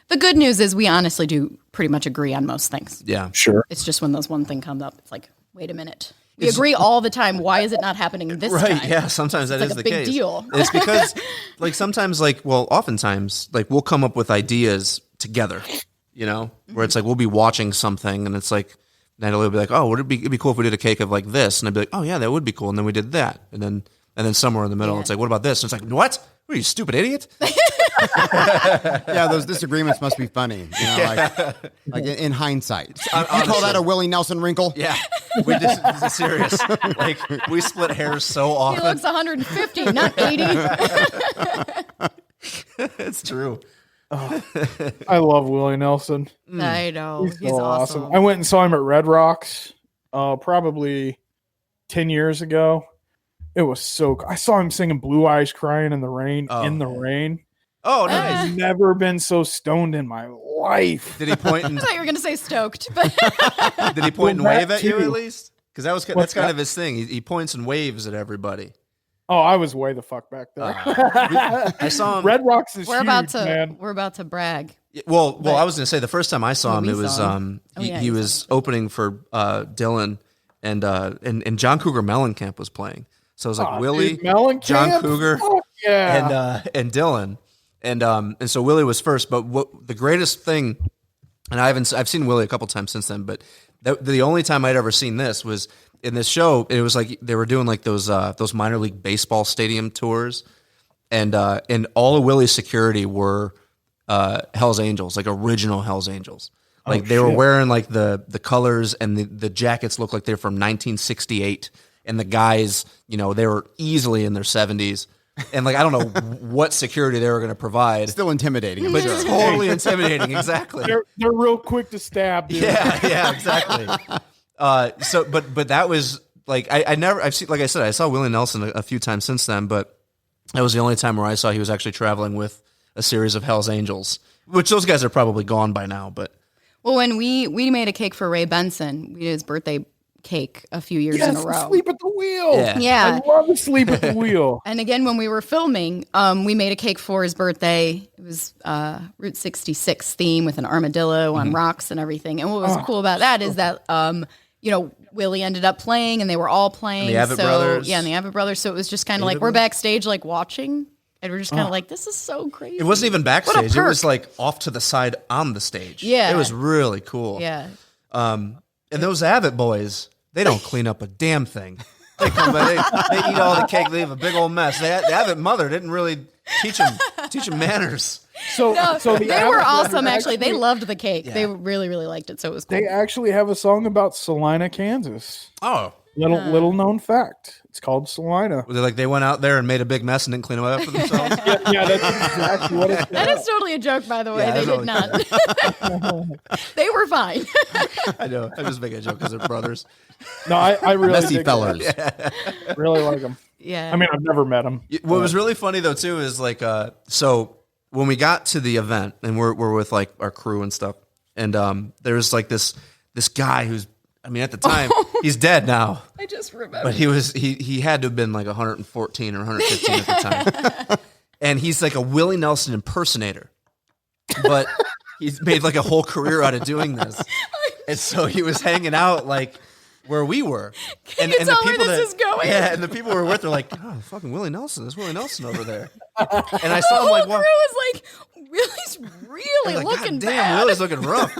The good news is we honestly do pretty much agree on most things. Yeah. Sure. It's just when those one thing comes up, it's like, wait a minute. We agree all the time. Why is it not happening this time? Right, yeah. Sometimes that is the case. It's a big deal. It's because, oftentimes, we'll come up with ideas together, where it's like we'll be watching something and it's like, Natalie will be like, oh, it'd be cool if we did a cake of like this. And I'd be like, oh, yeah, that would be cool. And then we did that. And then somewhere in the middle, it's like, what about this? And it's like, what? What are you, stupid idiot? Yeah, those disagreements must be funny. Like in hindsight. You call that a Willie Nelson wrinkle? Yeah. This is serious. Like, we split hairs so He often. looks 150, not 80. It's true. I love Willie Nelson. I know. He's He's so awesome. I went and saw him at Red Rocks probably 10 years ago. It was so I saw him singing Blue Eyes Crying in the Rain. Oh, nice. I've never been so stoned in my life. Did he point and I thought you were going to say stoked, but did he point and Well, wave that at you too. at least? Because that's kind of his thing. He points and waves at everybody. Oh, I was way the fuck back there. I saw him. Red Rocks is we're huge, about to man. brag. Well, I was going to say the first time I saw him, we it was saw him. he was opening for Dylan, and John Cougar Mellencamp was playing. So it was like Willie, Dude, Mellencamp? John Cougar, Fuck yeah. and Dylan, and so Willie was first. But what the greatest thing, and I've seen Willie a couple times since then, but the only time I'd ever seen this was in this show. It was like they were doing like those minor league baseball stadium tours, and all of Willie's security were Hell's Angels, like original Hell's Angels. Like they were wearing like the colors, and the jackets looked like they're from 1968. And the guys, they were easily in their 70s. And like, I don't know what security they were going to provide. Still intimidating. But it's totally intimidating. Exactly. They're real quick to stab, dude. Yeah, exactly. But that was like, I've seen, like I said, I saw Willie Nelson a few times since then, but that was the only time where I saw he was actually traveling with a series of Hell's Angels, which those guys are probably gone by now, but. Well, when we made a cake for Ray Benson, we did his birthday cake a few years in a row. Sleep at the wheel. Yeah. I love sleep at the wheel. And again, when we were filming, we made a cake for his birthday. It was Route 66 theme with an armadillo on rocks and everything. And what was cool about that is that, Willie ended up playing and they were all playing. And the Abbott brothers. Yeah, and the Abbott brothers. So it was just kind of like we're backstage like watching. And we're just kind of like, this is so crazy. It wasn't even backstage. It perk. was like off to the side on the stage. Yeah. It was really cool. Yeah. And those Abbott boys, they don't clean up a damn thing. They come by, they eat all the cake, they have a big old mess. The Abbott mother didn't really teach them manners. So They the Abbott were brothers awesome, actually. They loved the cake. Yeah. They really, really liked it. So it was cool. They actually have a song about Salina, Kansas. Oh. Little known fact. It's called Salina. Was it like they went out there and made a big mess and didn't clean them up for themselves? Yeah, that's exactly what it's That is totally a joke, by the way. Yeah, They totally. did not. They were fine. I know. I'm just making a joke because they're brothers. No, I really Messy dig fellers. really like them. Yeah. I mean, I've never met them. What was really funny though too is like so when we got to the event and we're with like our crew and stuff, and there's like this guy who's, I mean, at the time he's dead now, I just remember. but he had to have been like 114 or 115 at the time, and he's like a Willie Nelson impersonator, but he's made like a whole career out of doing this, and so he was hanging out like where we were. Can you tell where this is going? Yeah, and the people we're with are like, oh, fucking Willie Nelson. There's Willie Nelson over there. And I saw him the like, whole well, crew was like, Willie's really like, looking God damn, bad. Willie's looking rough.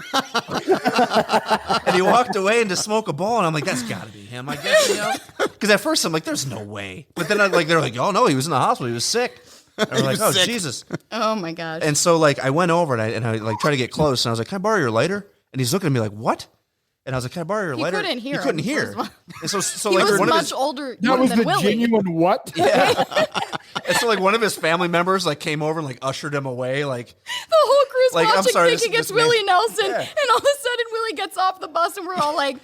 And he walked away and to smoke a bowl, and I'm like, that's got to be him, I guess, Because at first I'm like, there's no way. But then they're like, oh no, he was in the hospital, he was sick. And we're like, oh Jesus. Oh my gosh. And so like I went over and I like tried to get close, and I was like, can I borrow your lighter? And he's looking at me like, what? And I was like, can I borrow your He lighter? couldn't hear He couldn't him, hear. first of all. And so he like was one of much his older That was than the Willie. genuine what? and so like one of his family members like came over and like ushered him away, like The whole crew's Like, I'm watching, sorry, thinking this it's Willie man- Nelson, Yeah. and all of a sudden Willie gets off the bus, and we're all like,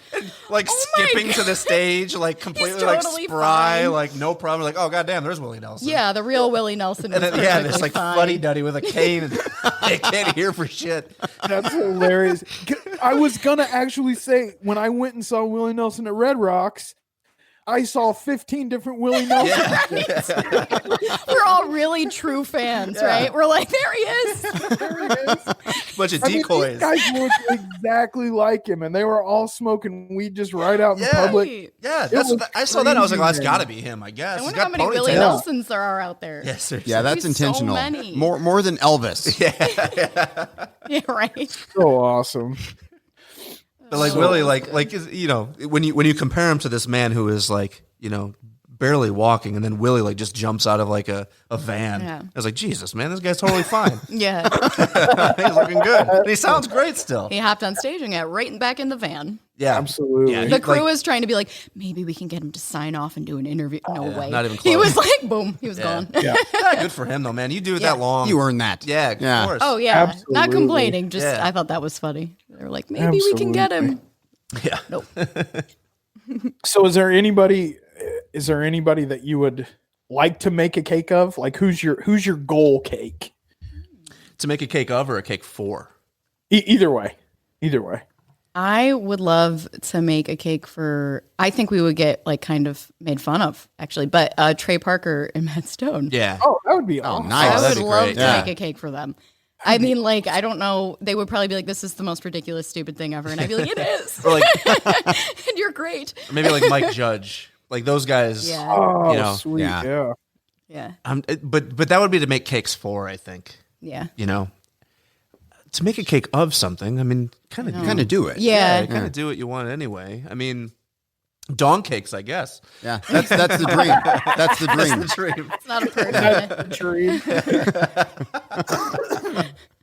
like Oh my skipping to God. the stage, like completely totally like spry, fine. like no problem. Like, oh goddamn, there's Willie Nelson. yeah, the real Willie Nelson was And then, yeah, perfectly this like fine. fuddy duddy with a cane, and they can't hear for shit. That's hilarious. I was gonna actually say when I went and saw Willie Nelson at Red Rocks, I saw 15 different Willie Nelsons. We're all really true fans, right? We're like, there he is. Bunch of I mean, decoys. these guys looked exactly like him, and they were all smoking weed just right out in Yeah. public. Yeah, was I saw that. And I was like, oh, that's crazy, got to man. be him, I guess. I He's wonder got how many Willie ponytails. Nelsons there are out there. Yeah, seriously. Yeah, that's There's so intentional. many. More than Elvis. Yeah, right. So awesome. But like Willie, like when you compare him to this man who is like barely walking, and then Willie like just jumps out of like a van. Yeah. I was like, Jesus, man, this guy's totally fine. Yeah. He's looking good. And he sounds great still. He hopped on stage and got right back in the van. Yeah, Absolutely. Yeah, The crew like- was trying to be like, maybe we can get him to sign off and do an interview. No way. not even He close. was like, boom, he was gone. Yeah. Yeah, good for him though, man. You do it Yeah. that long. You earned that. Yeah, of course. Oh yeah, Absolutely. not complaining. Just Yeah. I thought that was funny. They were like, maybe we can get him. Yeah. Nope. So is there anybody that you would like to make a cake of? Like who's your goal cake? To make a cake of or a cake for? Either way. Either way. I would love to make a cake for. I think we would get like kind of made fun of actually, but Trey Parker and Matt Stone. Yeah. Oh, that would be awesome. nice. I that'd would be love great. to Yeah. make a cake for them. I mean, like, I don't know. They would probably be like, this is the most ridiculous, stupid thing ever. And I'd be like, it is. Or like And you're great. or maybe like Mike Judge. Like those guys. Yeah. Oh, You know, sweet. yeah. Yeah. Yeah. But that would be to make cakes for, I think. Yeah. To make a cake of something, I mean, kind of do it. Yeah. kind of do what you want anyway. I mean, dong cakes, I guess. Yeah, that's the dream. That's the dream. That's the dream. It's not a person. Tree.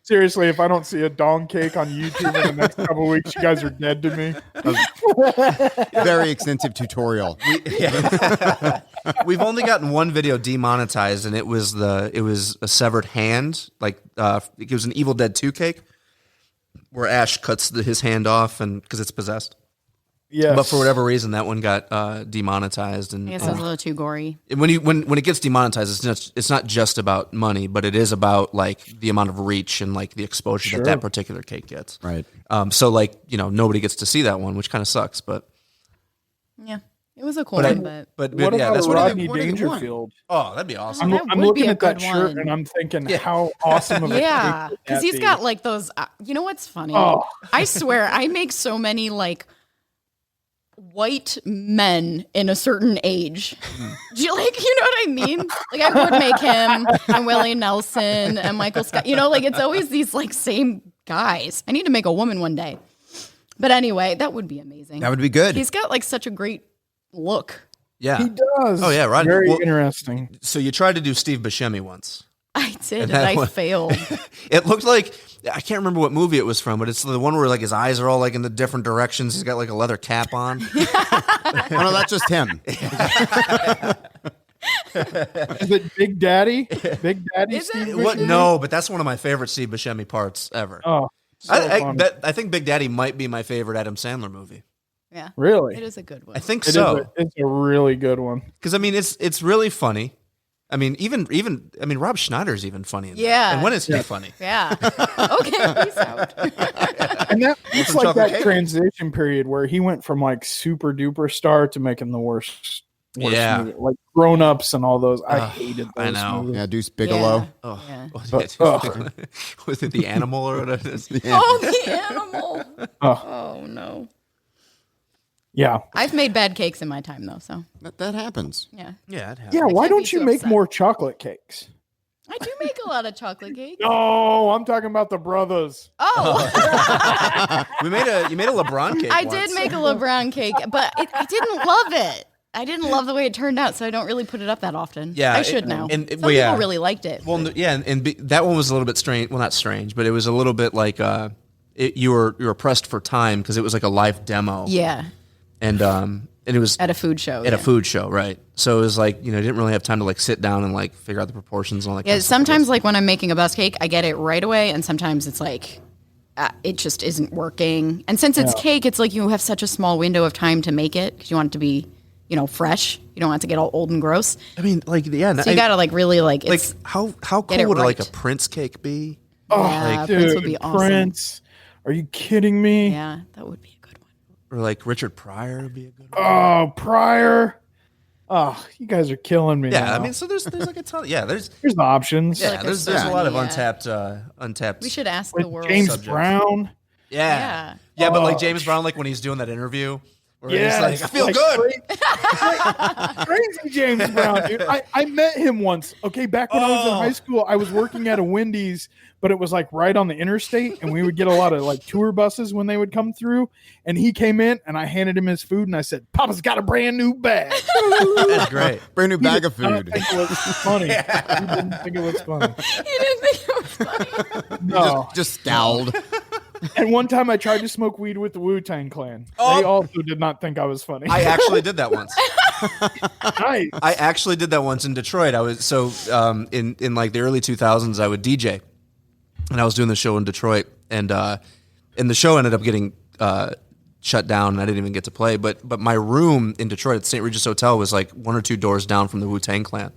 Seriously, if I don't see a dong cake on YouTube in the next couple of weeks, you guys are dead to me. Very extensive tutorial. We've only gotten one video demonetized, and it was a severed hand. Like it was an Evil Dead 2 cake where Ash cuts his hand off, and because it's possessed. Yes. But for whatever reason, that one got demonetized. And I guess it's a little too gory. when it gets demonetized, it's not just about money, but it is about like the amount of reach and like the exposure Sure. that particular cake gets. Right. So like nobody gets to see that one, which kind of sucks. But Yeah, it was a cool But one, but What yeah, about that's a what Rodney what do they want? Dangerfield? Oh, that'd be awesome. That I'm would be looking a at that good shirt one. and I'm thinking, how awesome of a Yeah, cake would because that he's be? got like those. You know what's funny? Oh. I swear, I make so many like white men in a certain age. Do you know what I mean? Like I would make him and Willie Nelson and Michael Scott. Like it's always these like same guys. I need to make a woman one day. But anyway, that would be amazing. That would be good. He's got like such a great look. Yeah. He does. Oh, yeah, right. Very Well- interesting. So you tried to do Steve Buscemi once. I did, and that I one- failed. It looked like, I can't remember what movie it was from, but it's the one where like his eyes are all like in the different directions. He's got like a leather cap on. Oh, no, that's just him. Is it Big Daddy? Big Daddy? Is it? Steve What? Buscemi? No, but that's one of my favorite Steve Buscemi parts ever. Oh, so funny. I think Big Daddy might be my favorite Adam Sandler movie. Yeah, Really? it is a good one. I think It is so. it's a really good one. Because I mean, it's really funny. I mean, even Rob Schneider's even funny. In that. Yeah. And when is he funny? Yeah. Okay, peace out. And it's From like Chocolate that Cake. transition period where he went from like super duper star to making the worst Yeah. movie. Like Grown Ups and all those. I hated those I know. movies. Yeah, Deuce Bigelow. Oh, Yeah. was it the animal or whatever? It is? Oh, the animal. Oh, Oh no. yeah. I've made bad cakes in my time though, so That happens. yeah. Yeah, it has. Yeah, why can't be don't you too make upset. more chocolate cakes? I do make a lot of chocolate cake. No, I'm talking about the brothers. Oh, You made a LeBron cake. I once. did make a LeBron cake, but I didn't love it. I didn't love the way it turned out, so I don't really put it up that often. Yeah, I should now. and- Some well, yeah. people really liked it. Well, yeah, that one was a little bit strange. Well, not strange, but it was a little bit like you were pressed for time because it was like a live demo. Yeah, and it was at a food show. at a food show, right? So it was like didn't really have time to like sit down and like figure out the proportions and all that. Yeah, kind of stuff. sometimes like when I'm making a bus cake, I get it right away, and sometimes it's like it just isn't working. And since it's cake, it's like you have such a small window of time to make it because you want it to be fresh. You don't want it to get all old and gross. I mean, like yeah, So you gotta like really like like it's how get cool it would like a right. Prince cake be? Oh, Yeah, dude, Prince would be awesome. Prince. Are you kidding me? yeah, that would be a good one. Or like Richard Pryor would be a good one. Oh, Pryor. Oh, you guys are killing me. Yeah, now. I mean, so there's like a ton. Yeah, there's here's the options. yeah, Like a there's a son, lot of yeah. untapped. We should ask With the world. James subjects. Brown. Yeah. Yeah. But like Oh. James Brown, like when he's doing that interview, where Yeah, he's like, I feel good. Crazy James Brown, dude. I met him once. Okay, back when I was in high school, I was working at a Wendy's, but it was like right on the interstate, and we would get a lot of like tour buses when they would come through. And he came in, and I handed him his food, and I said, "Papa's got a brand new bag." That's great. Brand new bag of I don't food. think it was funny. He didn't think it was funny. You didn't think it was funny? No. Just scowled. And one time I tried to smoke weed with the Wu-Tang Clan. Oh. They also did not think I was funny. I actually did that once. Nice. I actually did that once in Detroit. I was in like the early 2000s. I would DJ, and I was doing the show in Detroit, and the show ended up getting shut down, and I didn't even get to play. But my room in Detroit at St. Regis Hotel was like 1 or 2 doors down from the Wu-Tang Clan,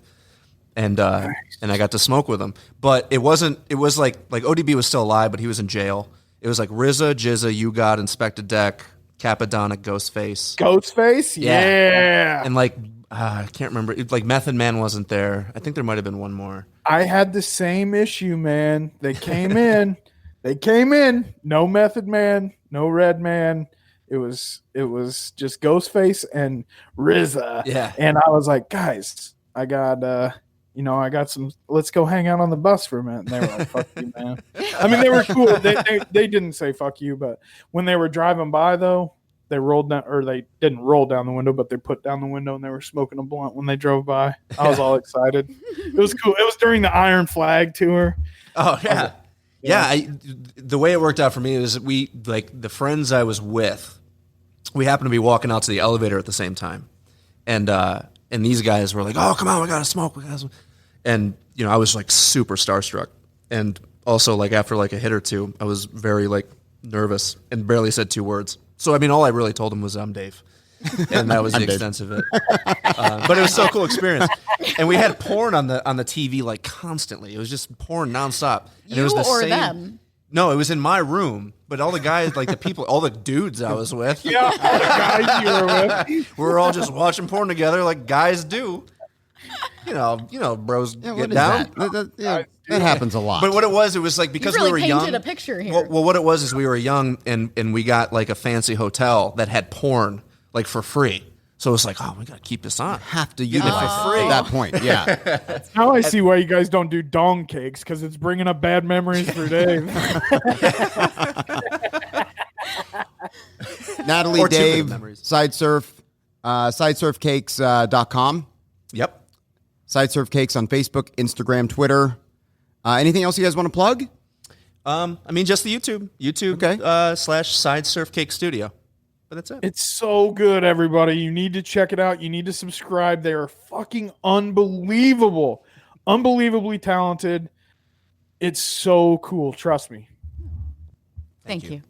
and I got to smoke with them. But it wasn't. It was like ODB was still alive, but he was in jail. It was like RZA, Jizza, You Got, Inspector Deck, Capadonna, Ghostface. Ghostface? Yeah. And like I can't remember. Like Method Man wasn't there. I think there might have been one more. I had the same issue, man. They came in. No Method Man, no Red Man. It was just Ghostface and RZA. Yeah. And I was like, guys, I got some. Let's go hang out on the bus for a minute. And they were like, "Fuck you, man." I mean, they were cool. They didn't say "fuck you," but when they were driving by, though, they rolled down, or they didn't roll down the window, but they put down the window and they were smoking a blunt when they drove by. I was all excited. It was cool. It was during the Iron Flag tour. Oh yeah, the way it worked out for me is we like the friends I was with. We happened to be walking out to the elevator at the same time, and these guys were like, "Oh, come on, we gotta smoke, And I was like super starstruck, and also like after like a hit or two, I was very like nervous and barely said 2 words. So I mean, all I really told them was, "I'm Dave," and that was the extent of it. But it was so cool experience, and we had porn on the TV like constantly. It was just porn nonstop. And it was the or same, them? No, it was in my room, but all the guys, like the people, all the dudes I was with, Yeah, the guys you were with. we were all just watching porn together like guys do. You know, bros Yeah, get what is down. that happens a lot. But what it was like You because really we were painted young. a picture here. Well, what it was is we were young and we got like a fancy hotel that had porn like for free. So it was like, oh, we got to keep this on. have to utilize for it free. at that point. Yeah. Now I see why you guys don't do dong cakes, because it's bringing up bad memories for Dave. Natalie, Or two good Dave, memories. Sidesurf, sidesurfcakes.com. Yep. Sidesurf Cakes on Facebook, Instagram, Twitter. Anything else you guys want to plug? I mean, just the YouTube. Okay. /Sideserf Cake Studio. But that's it. It's so good, everybody. You need to check it out. You need to subscribe. They are fucking unbelievable. Unbelievably talented. It's so cool. Trust me. Thank you.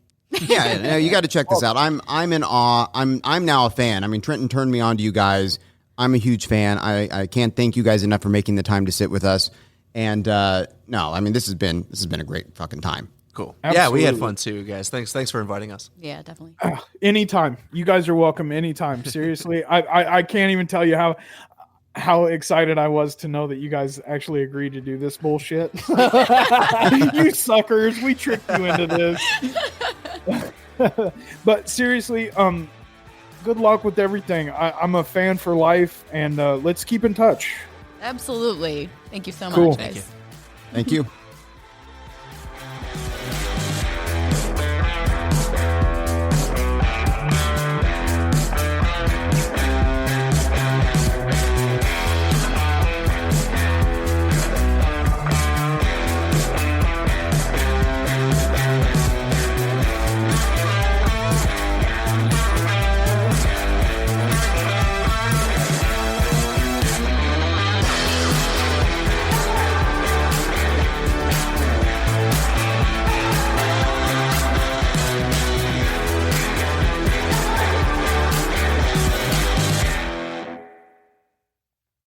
Yeah, no, you got to check this out. I'm in awe. I'm now a fan. I mean, Trenton turned me on to you guys. I'm a huge fan. I can't thank you guys enough for making the time to sit with us. And no, I mean, this has been a great fucking time. Cool. Absolutely. Yeah, we had fun too, guys. Thanks for inviting us. Yeah, definitely. Anytime. You guys are welcome anytime. Seriously. I can't even tell you how excited I was to know that you guys actually agreed to do this bullshit. You suckers. We tricked you into this. But seriously, good luck with everything. I'm a fan for life, and let's keep in touch. Absolutely. Thank you so Cool. much, Thank guys. Thank you.